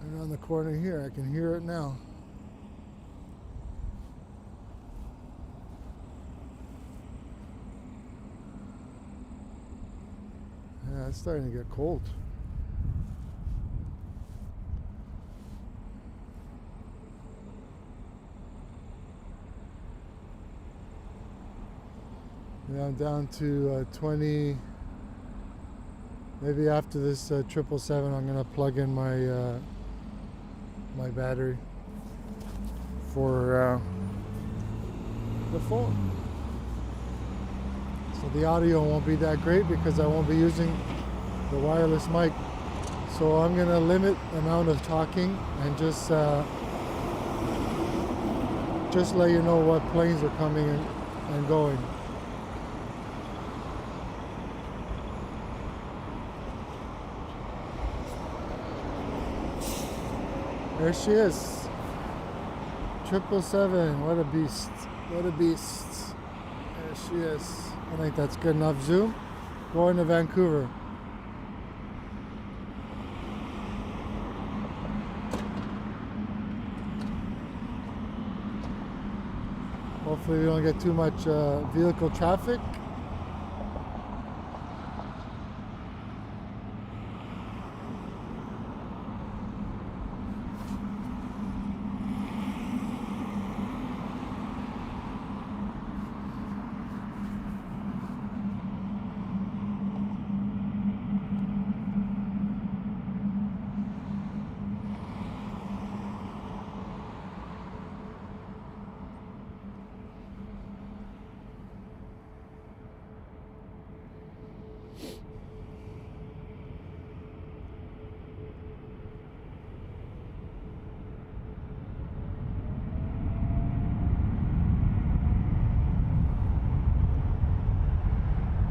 A: around the corner here. I can hear it now. Yeah, it's starting to get cold. Yeah, I'm down to 20. Maybe after this 777, I'm gonna plug in my my battery for the phone. So the audio won't be that great because I won't be using the wireless mic. So I'm gonna limit the amount of talking and just let you know what planes are coming and going. There she is. 777, what a beast. What a beast. There she is. I think that's good enough zoom. Going to Vancouver. Hopefully we don't get too much vehicle traffic.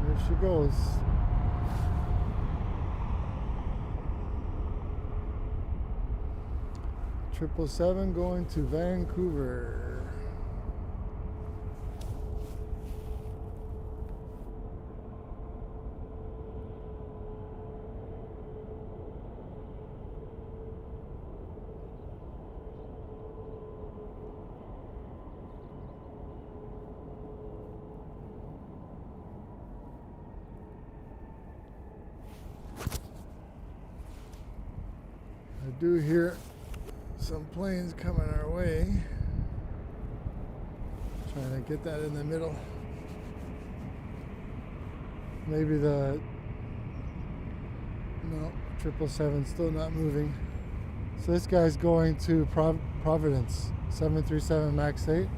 A: There she goes. Triple seven going to Vancouver. I do hear some planes coming our way. Trying to get that in the middle. Maybe no, 777 still not moving. So this guy's going to Providence, 737 MAX 8,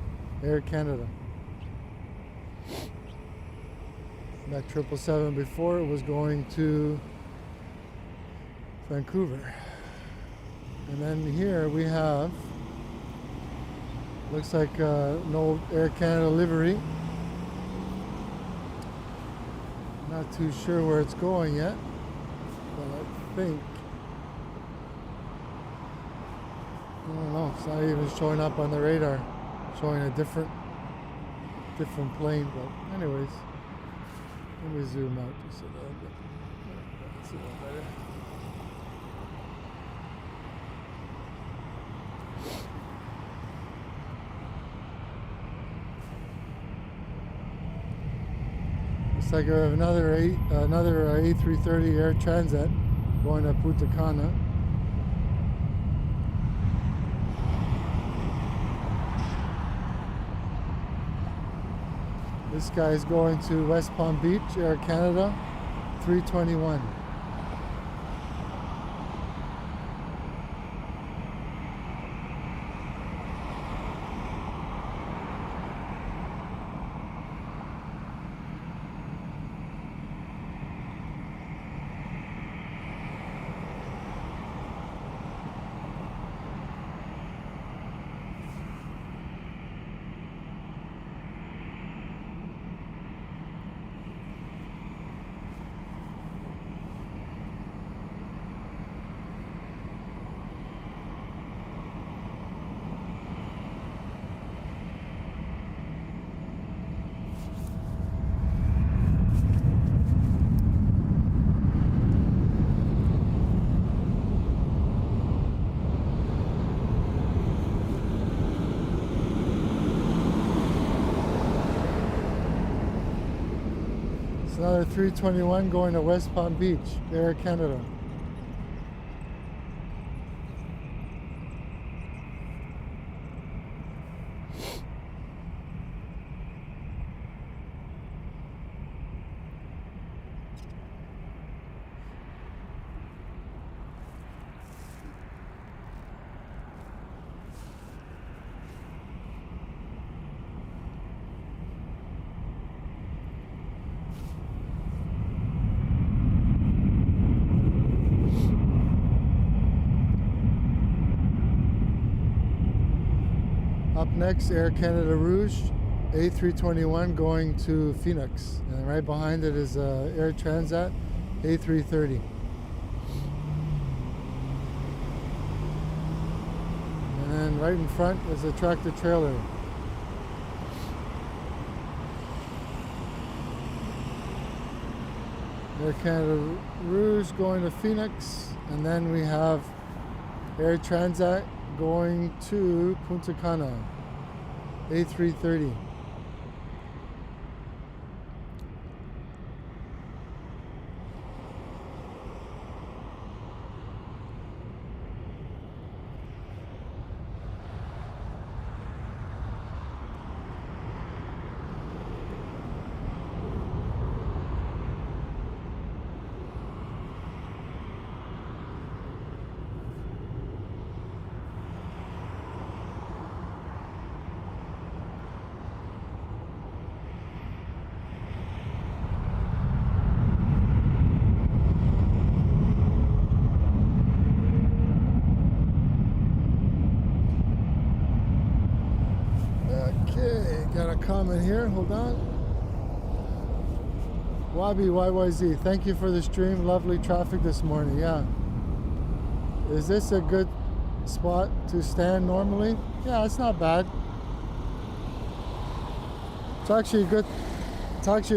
A: Air Canada. That 777 before it was going to Vancouver. And then here we have, looks like no Air Canada livery. Not too sure where it's going yet, but I think, I don't know, it's not even showing up on the radar, showing a different plane. But anyways, let me zoom out just a little bit. That's a little better. Looks like we have another A330 Air Transat going to Punta Cana. This guy is going to West Palm Beach, Air Canada, 321. Another 321 going to West Palm Beach, Air Canada. Up next, Air Canada Rouge, A321 going to Phoenix. And right behind it is Air Transat, A330. And then right in front is a tractor trailer. Air Canada Rouge going to Phoenix. And then we have Air Transat going to Punta Cana, A330. Okay, got a comment here, hold on. Wabi YYZ, thank you for the stream, lovely traffic this morning, yeah. Is this a good spot to stand normally? Yeah, it's not bad. It's actually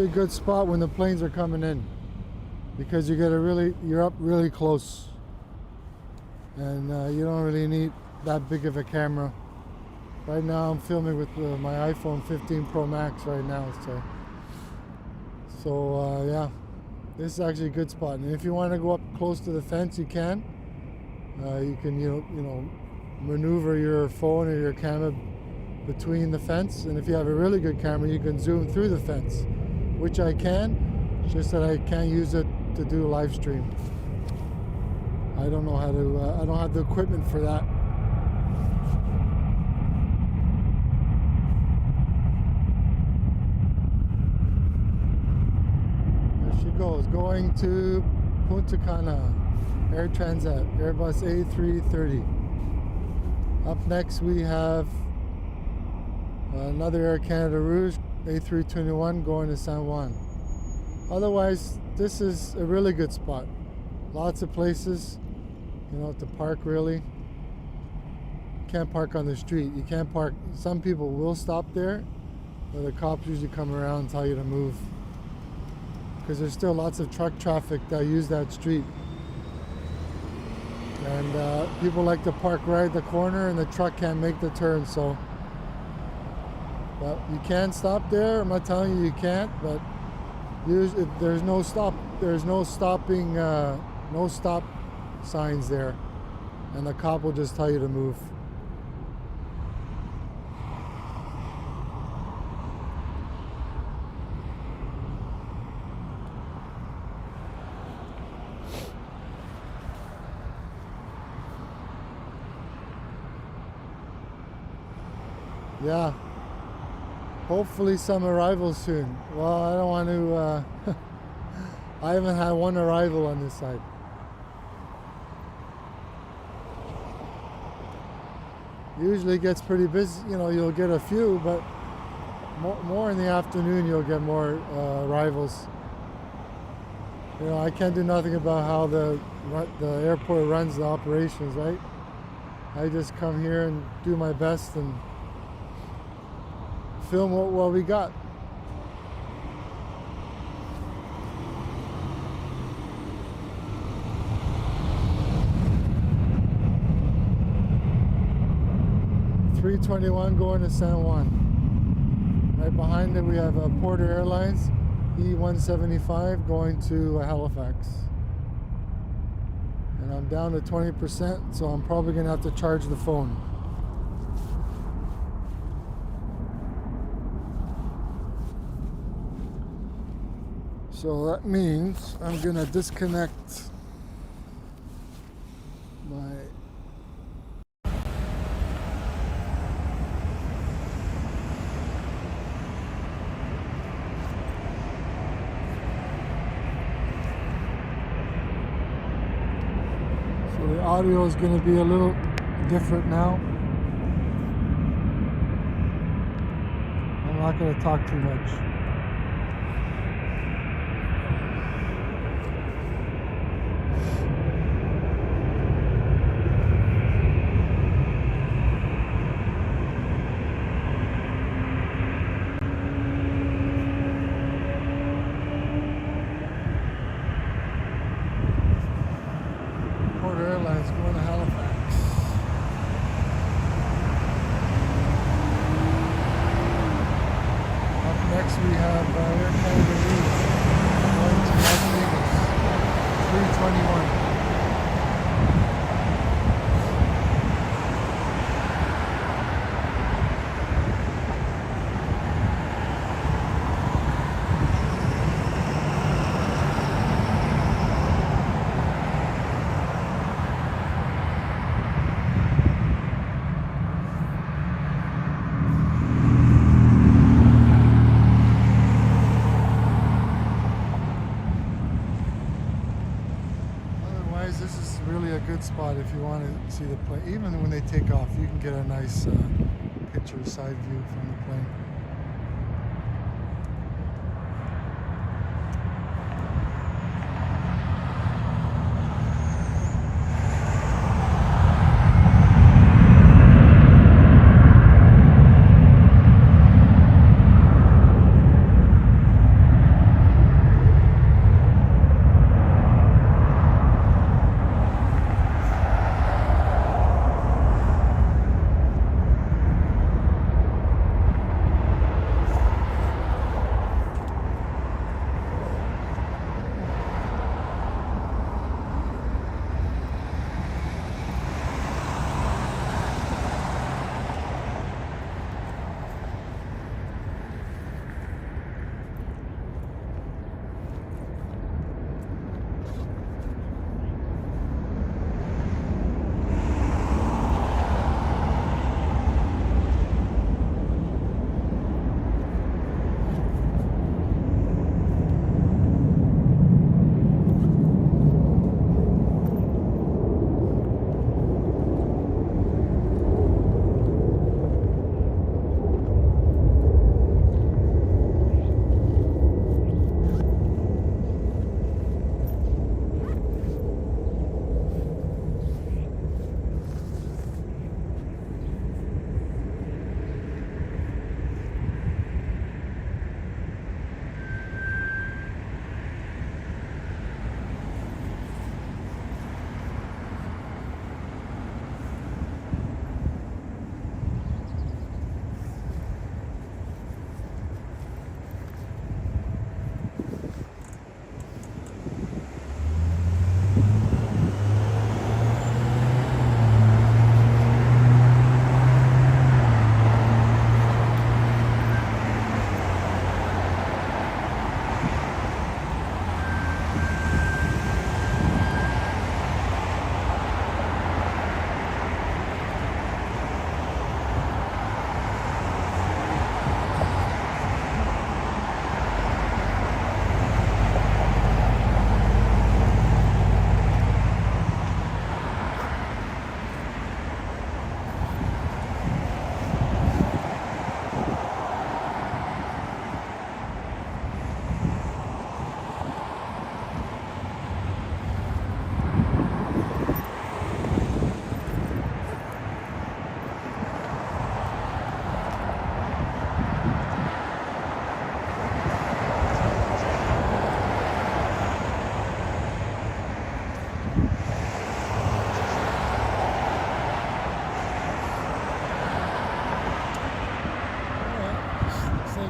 A: a good spot when the planes are coming in, because you're up really close, and you don't really need that big of a camera. Right now I'm filming with my iPhone 15 Pro Max right now, so yeah, this is actually a good spot. And if you want to go up close to the fence, you can. You can maneuver your phone or your camera between the fence, and if you have a really good camera, you can zoom through the fence, which I can. It's just that I can't use it to do a live stream. I don't know how to. I don't have the equipment for that. Goes going to Punta Cana, Air Transat, Airbus A330. Up next we have another Air Canada Rouge, A321 going to San Juan. Otherwise, this is a really good spot. Lots of places, to park really. Can't park on the street. You can't park. Some people will stop there, but the cops usually come around and tell you to move, because there's still lots of truck traffic that use that street. And people like to park right at the corner, and the truck can't make the turn, so. But you can stop there. I'm not telling you can't, but there's no stop. There's no stopping, no stop signs there, and the cop will just tell you to move. Yeah, hopefully some arrivals soon. Well, I don't want to, I haven't had one arrival on this side. Usually it gets pretty busy, you'll get a few, but more in the afternoon you'll get more arrivals. I can't do nothing about how the airport runs the operations, right? I just come here and do my best and film what we got. $321 going to San Juan. Right behind it we have Porter Airlines E175 going to Halifax. And I'm down to 20%, so I'm probably going to have to charge the phone. So that means I'm going to disconnect my the audio is going to be a little different now. I'm not going to talk too much. Airline's going to Halifax. Up next we have Airline going to Las Vegas. 321. This is really a good spot if you want to see the plane. Even when they take off, you can get a nice picture side view from the plane.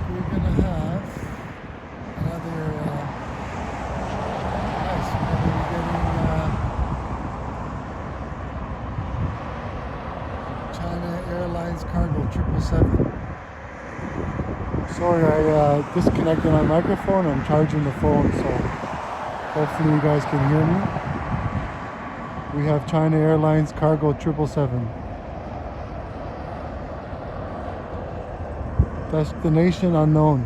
A: we're gonna have another 777. Sorry, I disconnected my microphone. I'm charging the phone, so hopefully you guys can hear me. We have China Airlines Cargo 777. Destination unknown.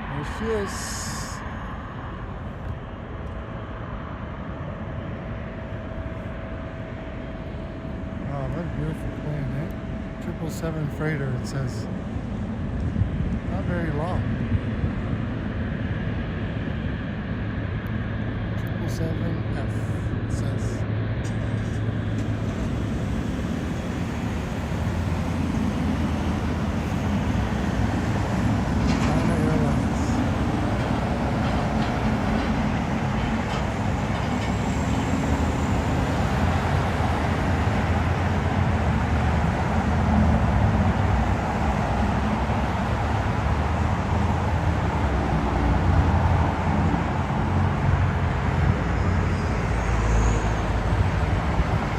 A: There she is. Wow, what a beautiful plane, eh? 777 freighter, it says. Not very long. 777F, it says.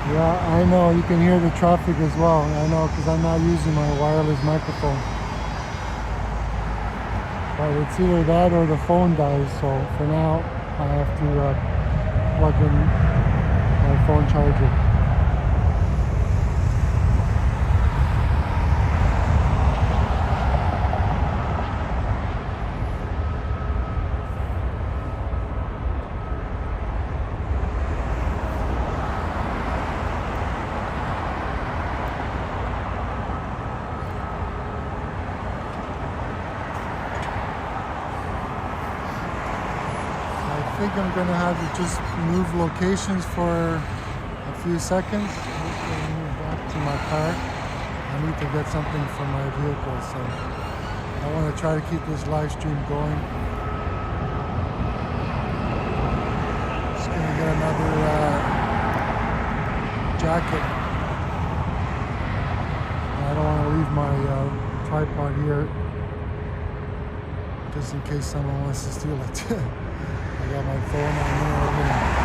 A: Yeah, I know, you can hear the traffic as well. I know, because I'm not using my wireless microphone. But it's either that or the phone dies, so for now I have to plug in my phone charger. I think I'm gonna have to just move locations for a few seconds. Hopefully I'll move back to my car. I need to get something from my vehicle, so I want to try to keep this live stream going. Just gonna get another jacket. I don't want to leave my tripod here just in case someone wants to steal it. I got my phone on there.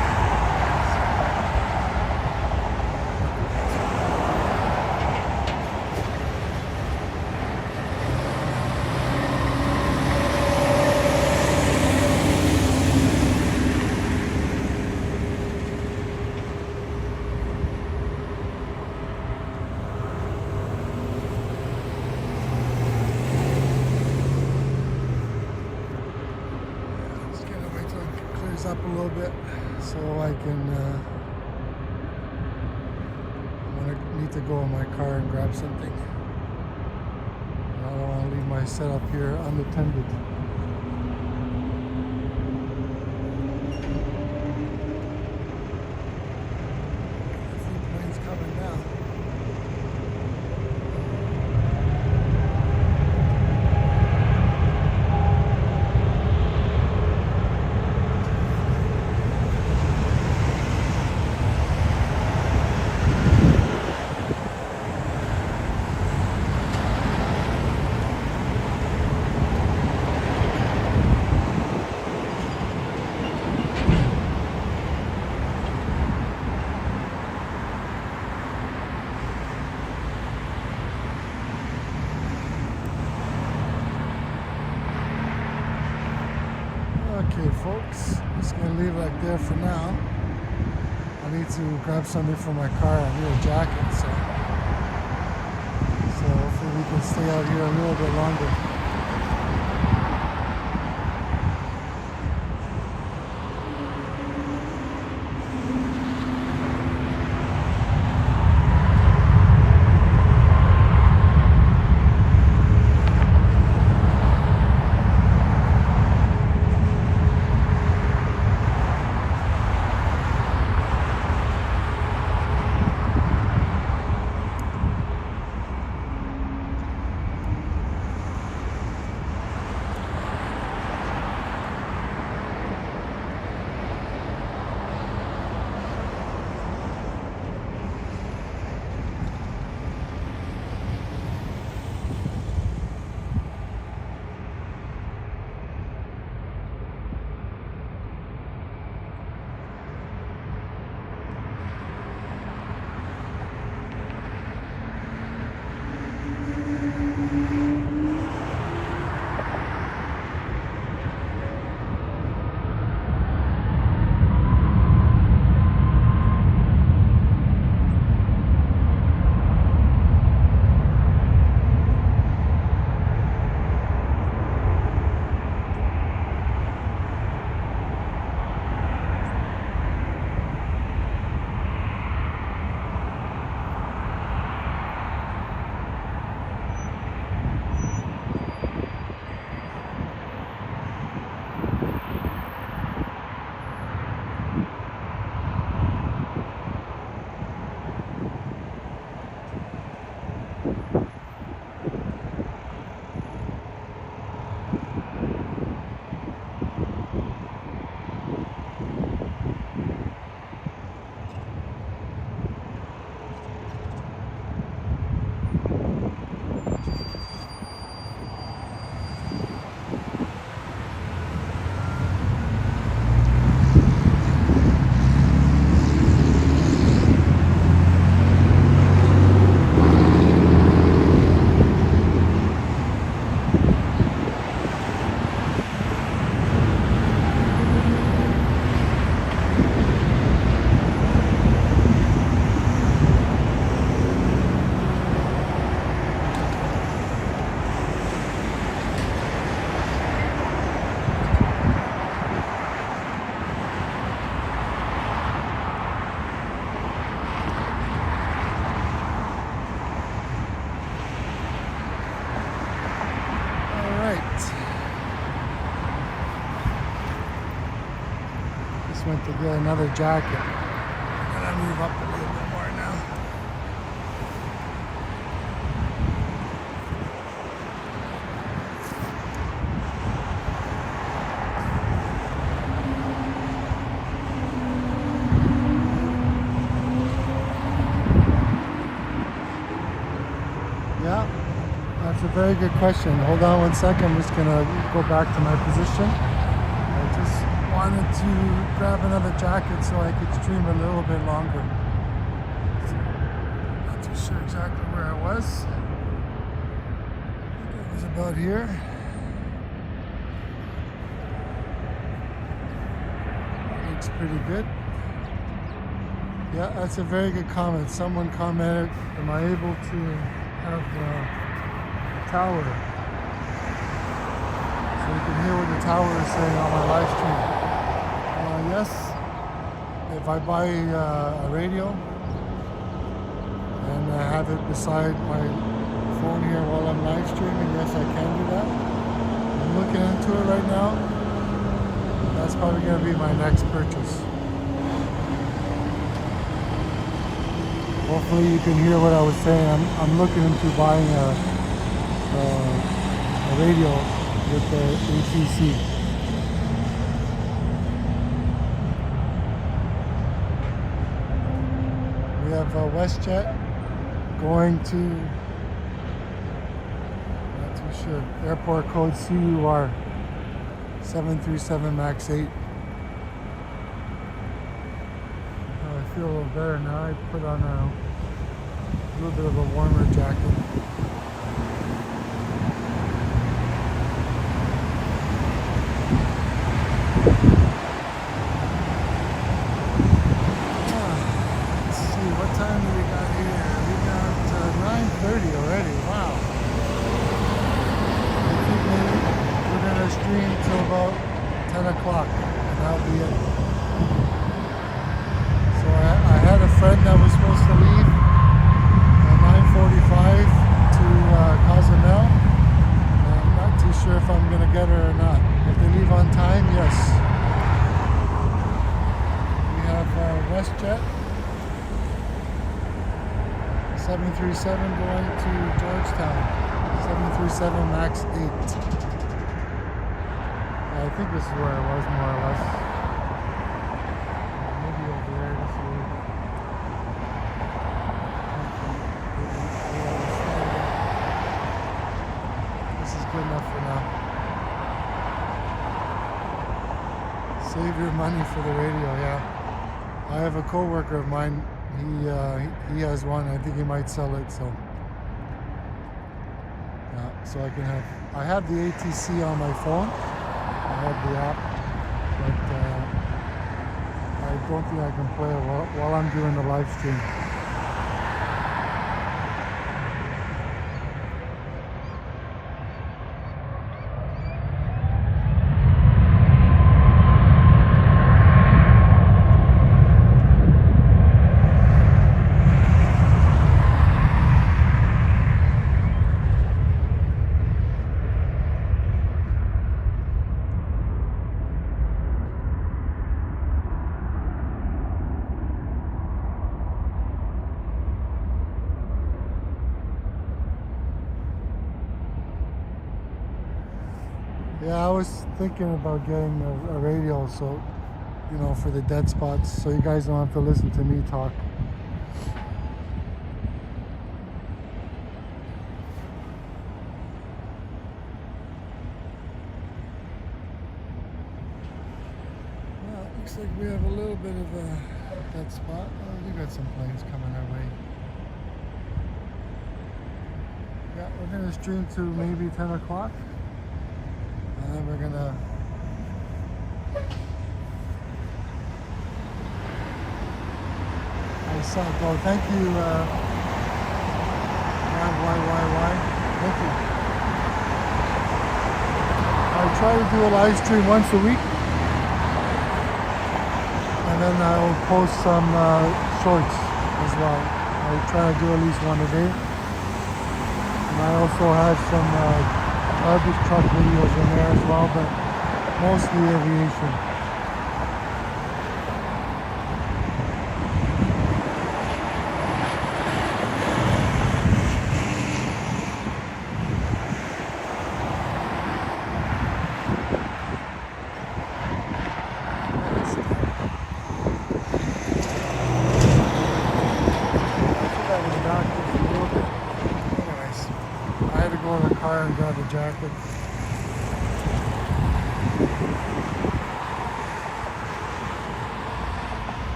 A: Up a little bit so I can need to go in my car and grab something. I don't want to leave my setup here unattended. I think the plane's coming now. Okay, folks, just gonna leave it like there for now. I need to grab something for my car. I need a jacket, so hopefully we can stay out here a little bit longer. just went to get another jacket. I'm gonna move up a little bit more now. Yeah, that's a very good question. Hold on one second. I'm just gonna go back to my position. I just wanted to grab another jacket so I could stream a little bit longer. So, not too sure exactly where I was. I think it was about here. Looks pretty good. Yeah, that's a very good comment. Someone commented, am I able to have the tower? So you can hear what the tower is saying on my live stream. Yes, if I buy a radio and I have it beside my phone here while I'm live streaming, yes, I can do that. I'm looking into it right now. That's probably going to be my next purchase. Hopefully you can hear what I was saying. I'm looking into buying a radio with the ATC. We have WestJet going to, not too sure, airport code CUR 737 MAX 8. I feel a little better now. I put on a little bit of a warmer jacket. Let's see, what time do we got here? We got 9:30 already. Wow. I think maybe we're going to stream till about 10 o'clock, and that'll be it. I had a friend that was supposed to leave at 9:45 to Cozumel. I'm not too sure if I'm going to get her or not. If they leave on time, yes. We have WestJet 737 going to Georgetown, 737 MAX 8. I think this is where I was more or less. Good enough for now. Save your money for the radio, yeah. I have a coworker of mine. He has one. I think he might sell it. So yeah, so I have the ATC on my phone. I have the app, but I don't think I can play it while I'm doing the live stream. Yeah, I was thinking about getting a radio, so, you know, for the dead spots, so you guys don't have to listen to me talk. Well, it looks like we have a little bit of a dead spot. Oh, we got some planes coming our way. Yeah, we're going to stream to maybe 10 o'clock. And then we're gonna I saw it go. Thank you, why. Thank you. I try to do a live stream once a week, and then I'll post some shorts as well. I try to do at least one a day. And I also have some garbage truck videos in there as well, but mostly aviation. car and grab a jacket.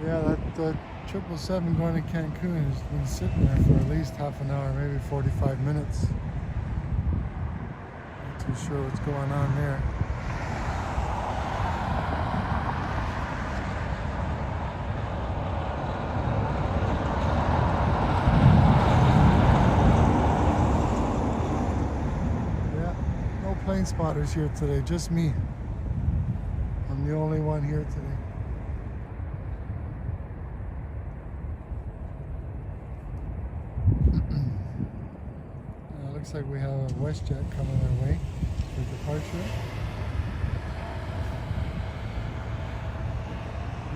A: Yeah, that 777 going to Cancun has been sitting there for at least half an hour, maybe 45 minutes. Not too sure what's going on there. Yeah, no plane spotters here today, just me. I'm the only one here today. Looks like we have a WestJet coming our way for departure.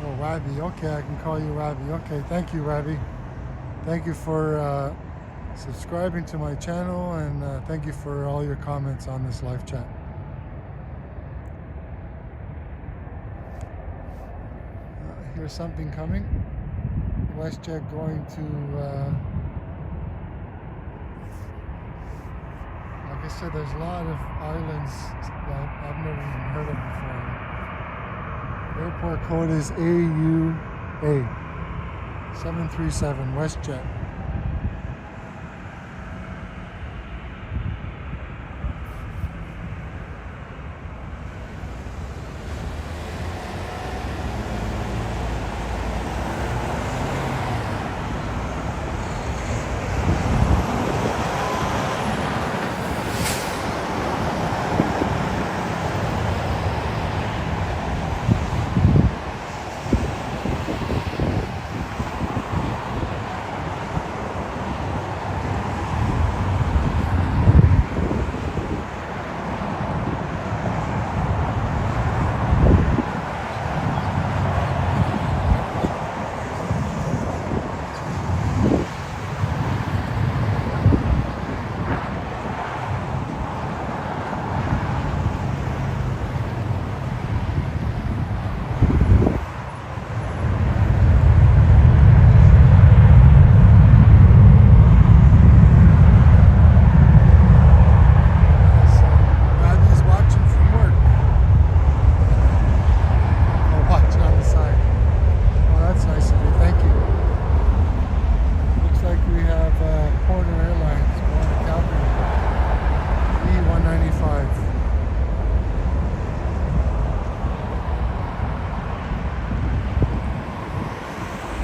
A: Oh, Ravi. Okay, I can call you Ravi. Okay, thank you, Ravi. Thank you for subscribing to my channel, and thank you for all your comments on this live chat. Here's something coming. WestJet going to... like I said, there's a lot of islands that I've never even heard of before. Airport code is AUA 737 WestJet.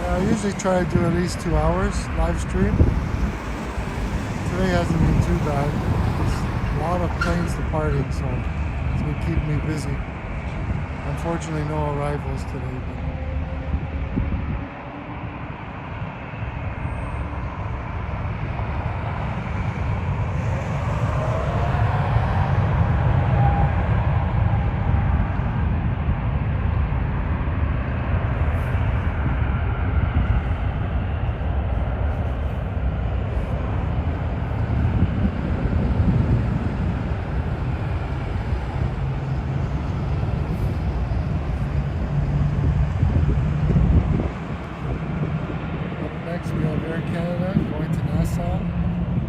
A: I usually try to do at least 2 hours live stream. Today hasn't been too bad. There's a lot of planes departing, so it's been keeping me busy. Unfortunately, no arrivals today.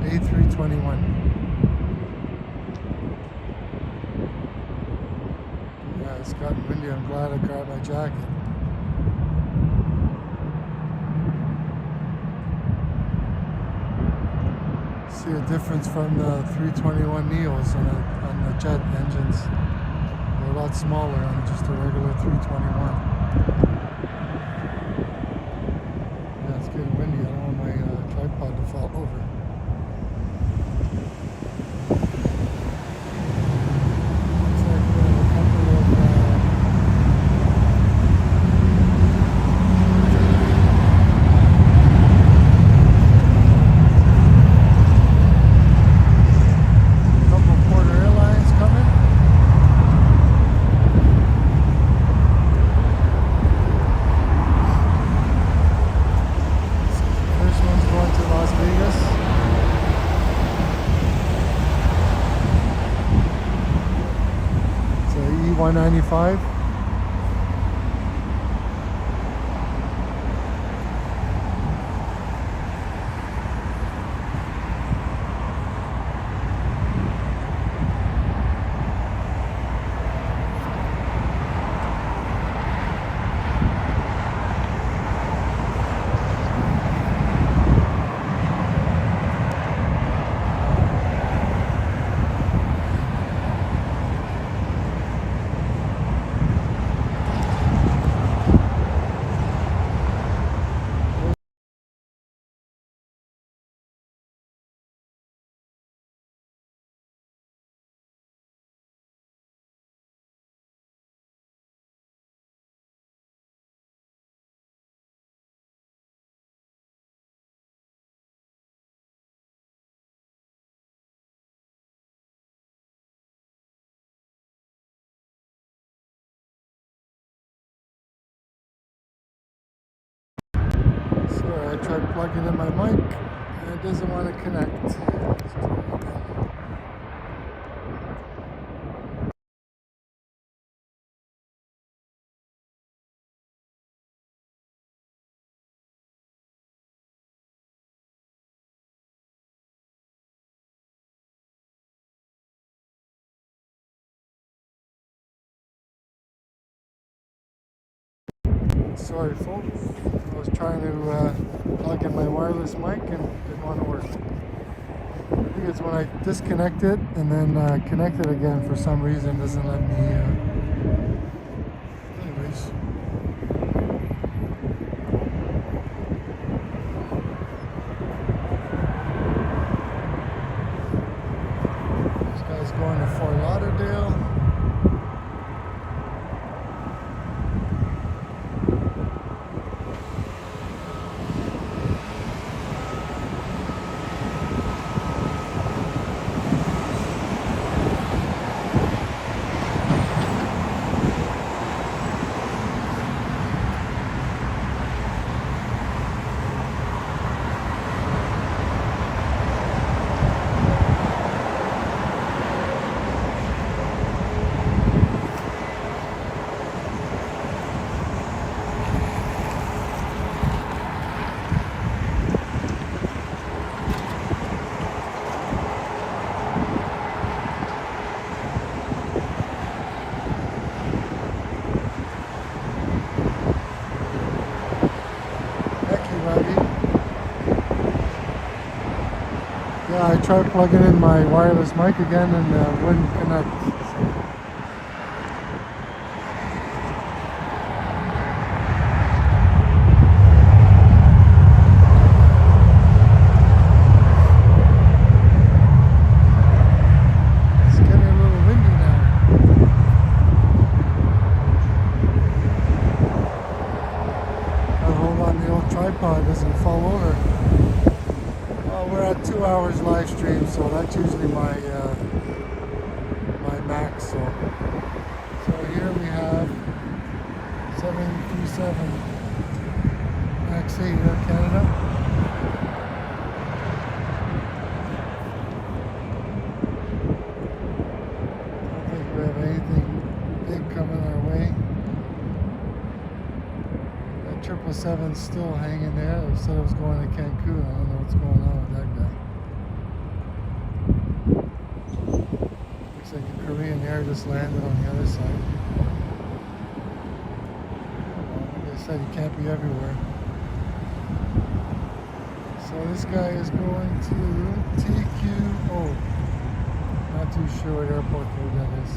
A: A321. Yeah, it's gotten windy. I'm glad I grabbed my jacket. See a difference from the 321 Neos on the jet engines. They're a lot smaller on just a regular 321. Yeah, it's getting windy. I don't want my tripod to fall over. Las Vegas. 195. Sorry, I tried plugging in my mic and it doesn't want to connect. Let's try it again. Sorry folks, I was trying to plug in my wireless mic and it didn't want to work. I think it's when I disconnect it and then connect it again for some reason it doesn't let me, anyways. This guy's going to Fort Lauderdale. Yeah, I tried plugging in my wireless mic again and wouldn't connect. It's getting a little windy now. Gotta hold on the old tripod, it doesn't fall over. We're at 2 hours live stream, so that's usually my my max. So here we have 737 Max 8 Air Canada. I don't think we have anything big coming our way. That 777's still hanging there. They said it was going to Cancun. I don't know what's going on with that guy. Looks like a Korean Air just landed on the other side. Like I said, you can't be everywhere. So this guy is going to TQO. Not too sure what airport code that is.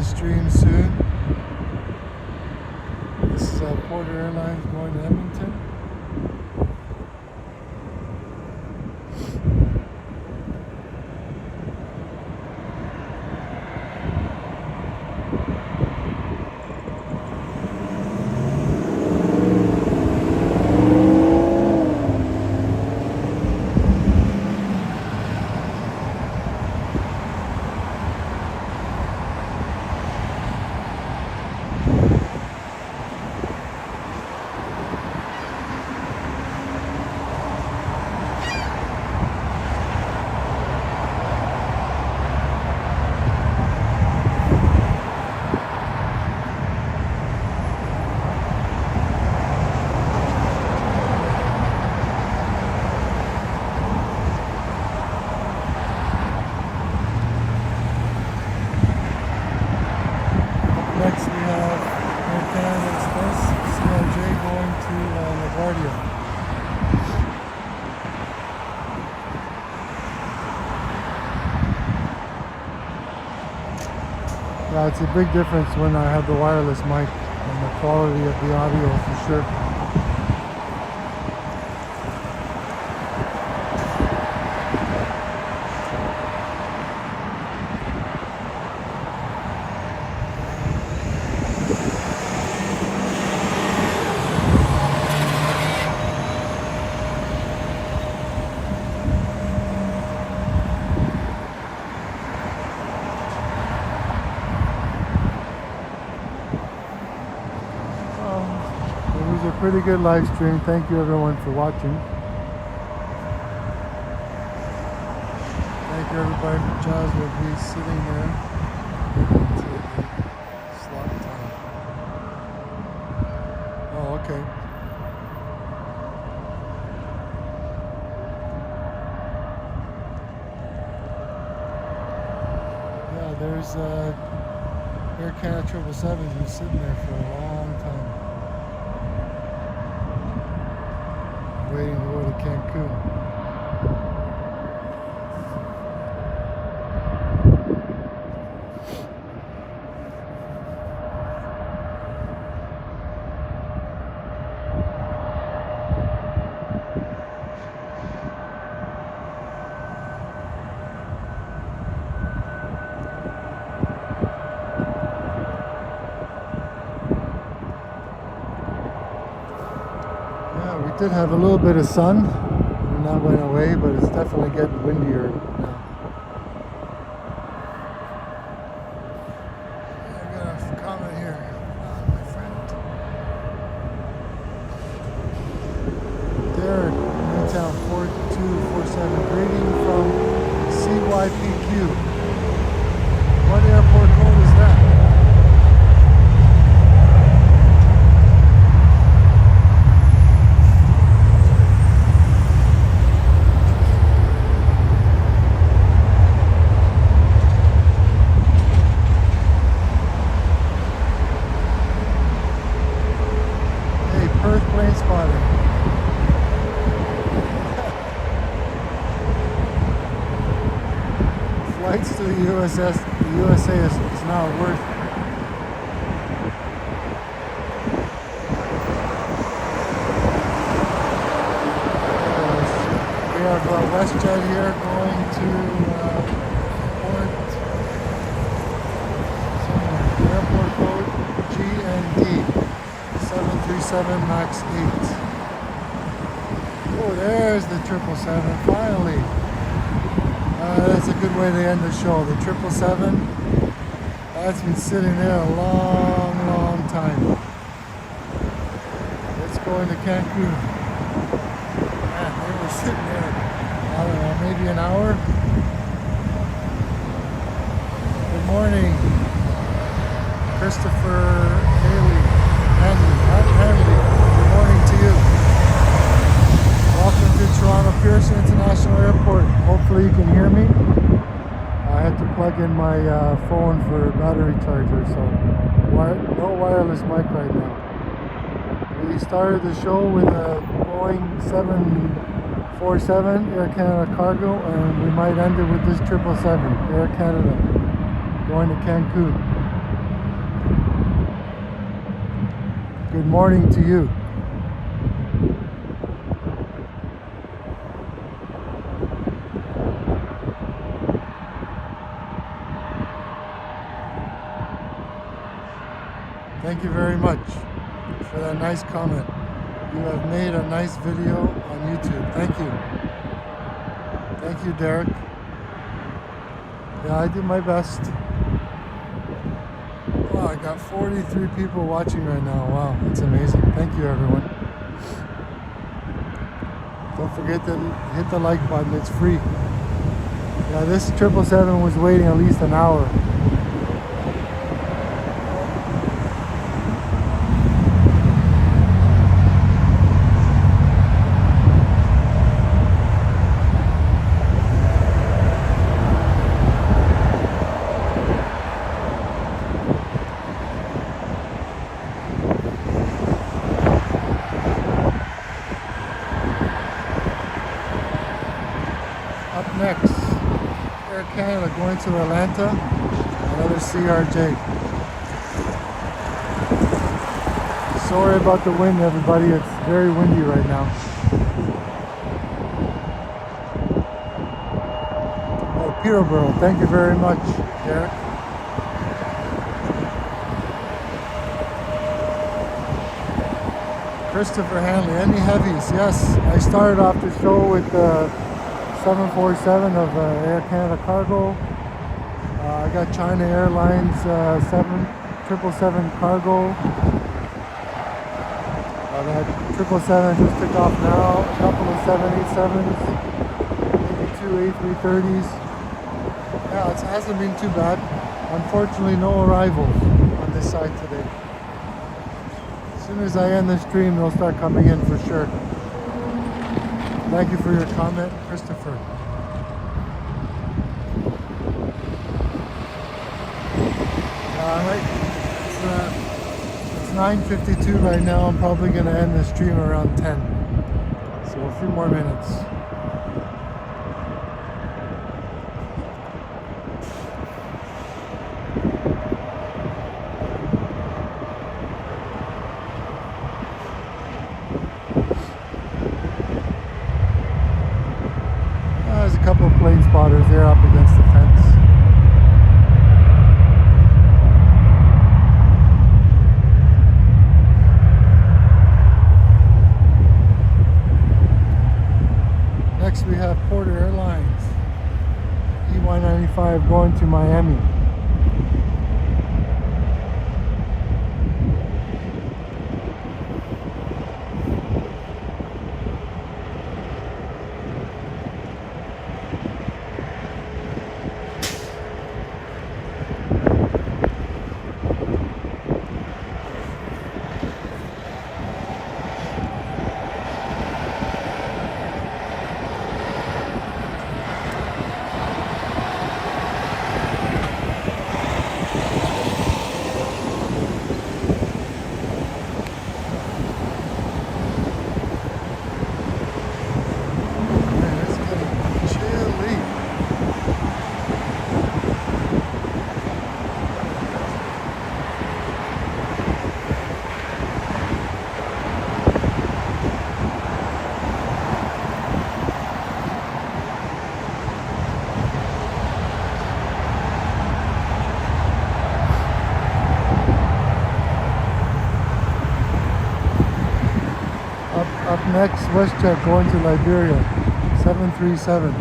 A: Stream soon. This is Porter Airlines going to Edmonton. Yeah, it's a big difference when I have the wireless mic and the quality of the audio for sure. It was a pretty good live stream. Thank you everyone for watching. Thank you everybody for Jazz will be sitting there until the slot time. Oh, okay. Yeah, there's Air Canada 777's been sitting there for a long time, waiting to go to Cancun. We did have a little bit of sun, and that went away, but it's definitely getting windier now. I got a comment here, my friend. Derek, Newtown 4247, greeting from CYPQ. What airport code is that? Flights to the USA is now worth. We have WestJet here going to airport code GND 737 MAX 8. Oh, there's the 777 finally. That's a good way to end the show. The 777, that's been sitting there a long, long time. It's going to Cancun. Man, they were sitting there, I don't know, maybe an hour. Good morning, Christopher Hanley. Good morning to you. Welcome to Toronto Pearson International Airport. Hopefully you can hear me. I had to plug in my phone for battery charger, so no wireless mic right now. We started the show with a Boeing 747 Air Canada cargo, and we might end it with this 777 Air Canada going to Cancun. Good morning to you. Thank you very much for that nice comment. You have made a nice video on YouTube. Thank you. Thank you, Derek. Yeah, I do my best. Wow, I got 43 people watching right now. Wow, that's amazing. Thank you, everyone. Don't forget to hit the like button. It's free. Yeah, this 777 was waiting at least an hour. Next, Air Canada going to Atlanta. Another CRJ. Sorry about the wind, everybody. It's very windy right now. Oh, Peterborough. Thank you very much, Derek. Christopher Hanley. Any heavies? Yes. I started off the show with 747 of Air Canada Cargo. I got China Airlines 777 Cargo. That 777 just took off now. A couple of 787s, maybe two A330s. Yeah, it hasn't been too bad. Unfortunately, no arrivals on this side today. As soon as I end the stream, they'll start coming in for sure. Thank you for your comment, Christopher. Alright, it's 9:52 right now. I'm probably going to end the stream around 10. So a few more minutes. There's a couple of plane spotters there up against the fence. Next we have Porter Airlines, E195 going to Miami. Up next, WestJet going to Liberia, 737,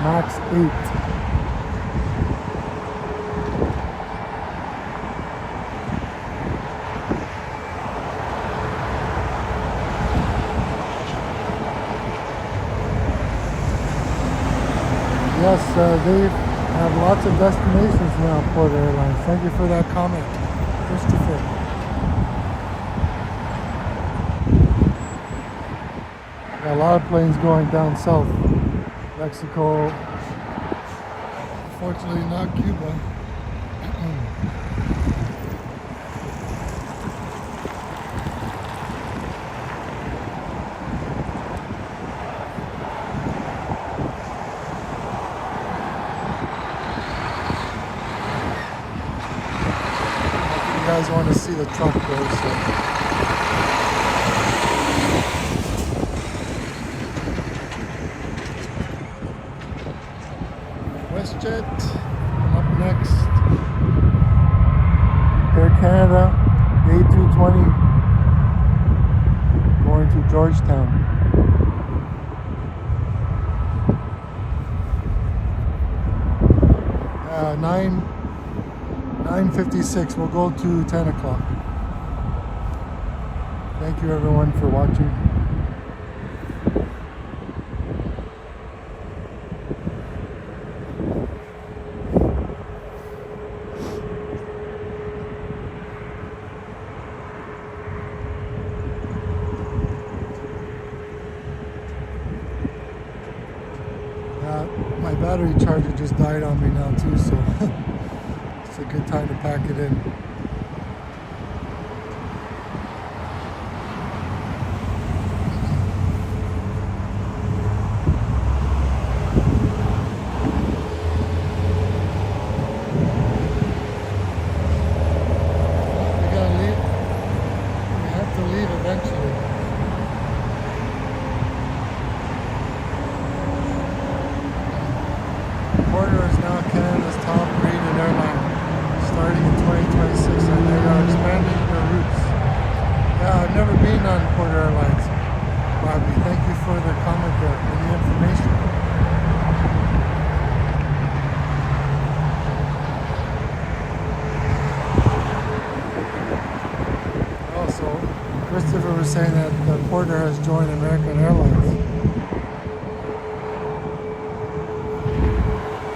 A: MAX 8. Yes, they have lots of destinations now, Porter Airlines. Thank you for that comment, Christopher. A lot of planes going down south. Mexico, fortunately not Cuba. You guys want to see the truck though, so. WestJet, up next, Air Canada, A220, going to Georgetown. 9:56, we'll go to 10 o'clock. Thank you everyone for watching. My battery charger just died on me now too, so it's a good time to pack it in. Canada's top-rated airline, starting in 2026, and they are expanding their routes. Yeah, I've never been on Porter Airlines, Bobby. Thank you for the comment there and the information. Also, Christopher was saying that Porter has joined American Airlines.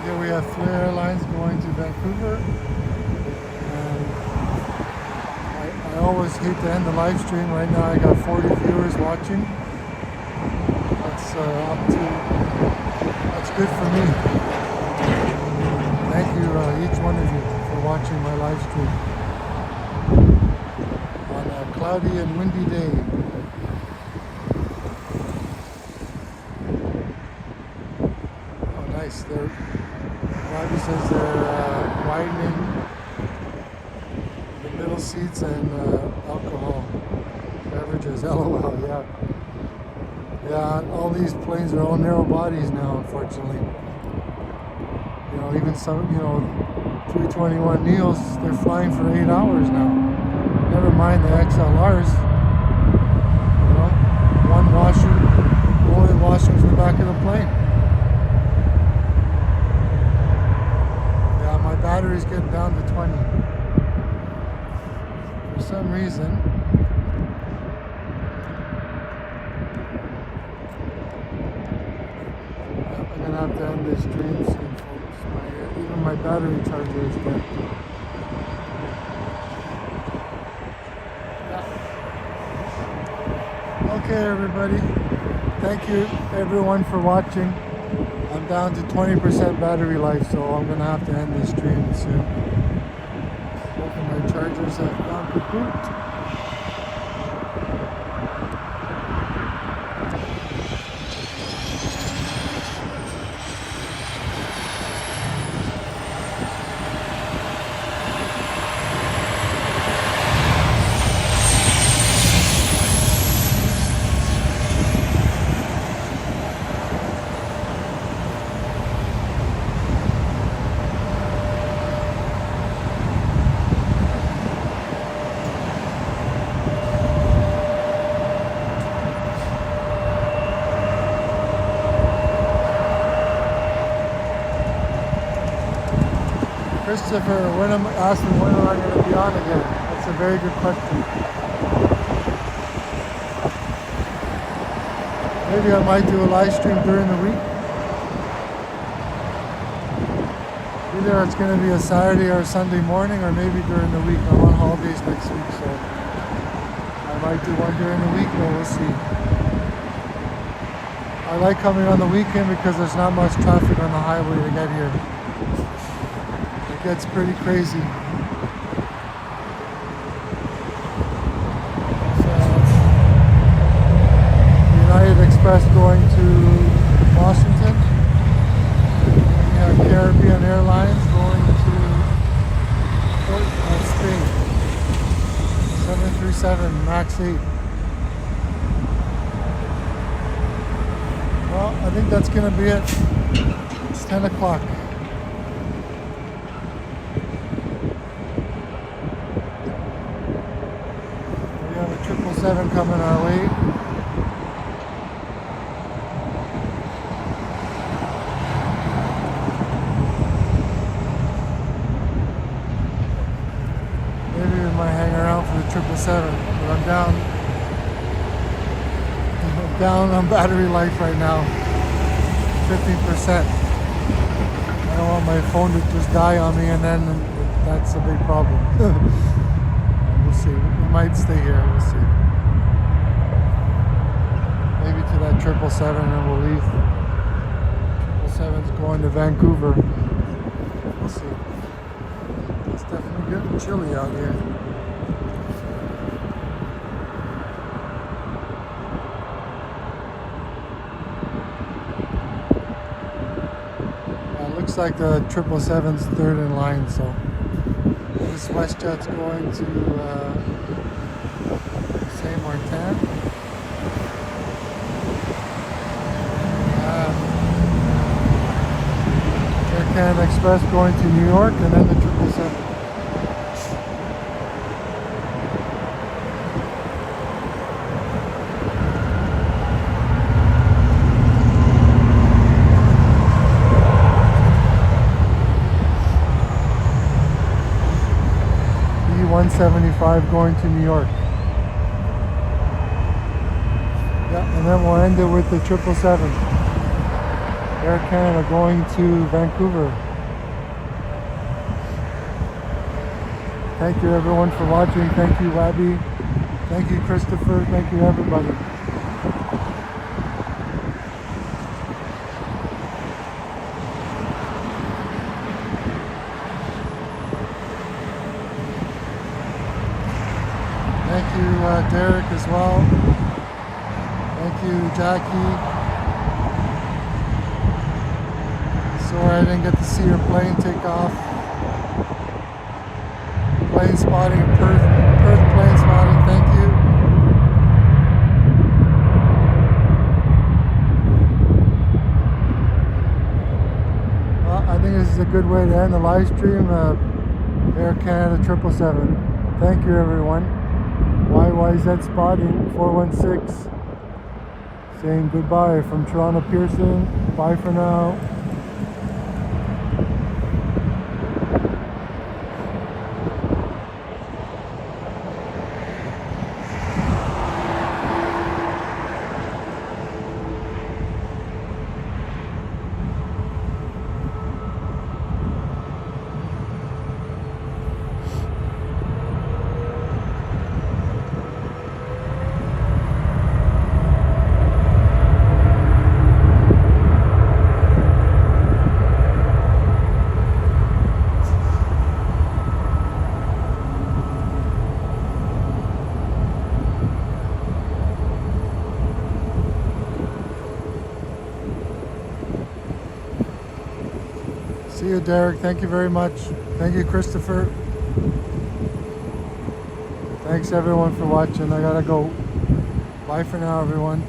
A: Here we have Flair Airlines going to Vancouver. And I always hate to end the live stream. Right now I got 40 viewers watching. That's that's good for me. Thank you, each one of you, for watching my live stream on a cloudy and windy day. Oh, nice. Robbie says they're widening the middle seats and alcohol beverages. LOL, yeah. Yeah, all these planes are all narrow bodies now, unfortunately. You know, even some, 321 Neos, they're flying for 8 hours now. Never mind the XLRs. You know, one washer, only washer's in the back of the plane. Yeah, my battery's getting down to 20. For some reason. I'm gonna have to end this stream soon, folks. Even my battery charger is dead. Okay, everybody. Thank you, everyone, for watching. I'm down to 20% battery life, so I'm gonna have to end this stream soon. Both of my chargers have gone kaput. Christopher, when am I going to be on again? That's a very good question. Maybe I might do a live stream during the week. Either it's going to be a Saturday or a Sunday morning, or maybe during the week. I'm on holidays next week, so I might do one during the week, but we'll see. I like coming on the weekend because there's not much traffic on the highway to get here. It gets pretty crazy. So, United Express going to Washington. We have Caribbean Airlines going to Spain. 737 MAX 8. Well, I think that's going to be it. It's 10 o'clock. We have a 777 coming our way. Maybe we might hang around for the 777, but I'm down on battery life right now, 15%. I don't want my phone to just die on me, and then that's a big problem. We'll see. We might stay here. We'll see. Maybe to that 777, and we'll leave. 777's going to Vancouver. We'll see. It's definitely getting chilly out here. Looks like the 777's third in line, so this WestJet's going to Saint Martin. Air Canada Express going to New York, and then the 777. E-175 going to New York. Yeah, and then we'll end it with the 777. Air Canada going to Vancouver. Thank you everyone for watching. Thank you Wabby. Thank you Christopher. Thank you everybody. Thank you Derek as well. Thank you Jackie. Sorry I didn't get to see your plane take off. Plane spotting, Perth plane spotting, thank you. Well, I think this is a good way to end the live stream. Air Canada 777. Thank you everyone. YYZ spotting 416. Saying goodbye from Toronto Pearson. Bye for now. See you, Derek. Thank you very much. Thank you, Christopher. Thanks, everyone, for watching. I gotta go. Bye for now, everyone.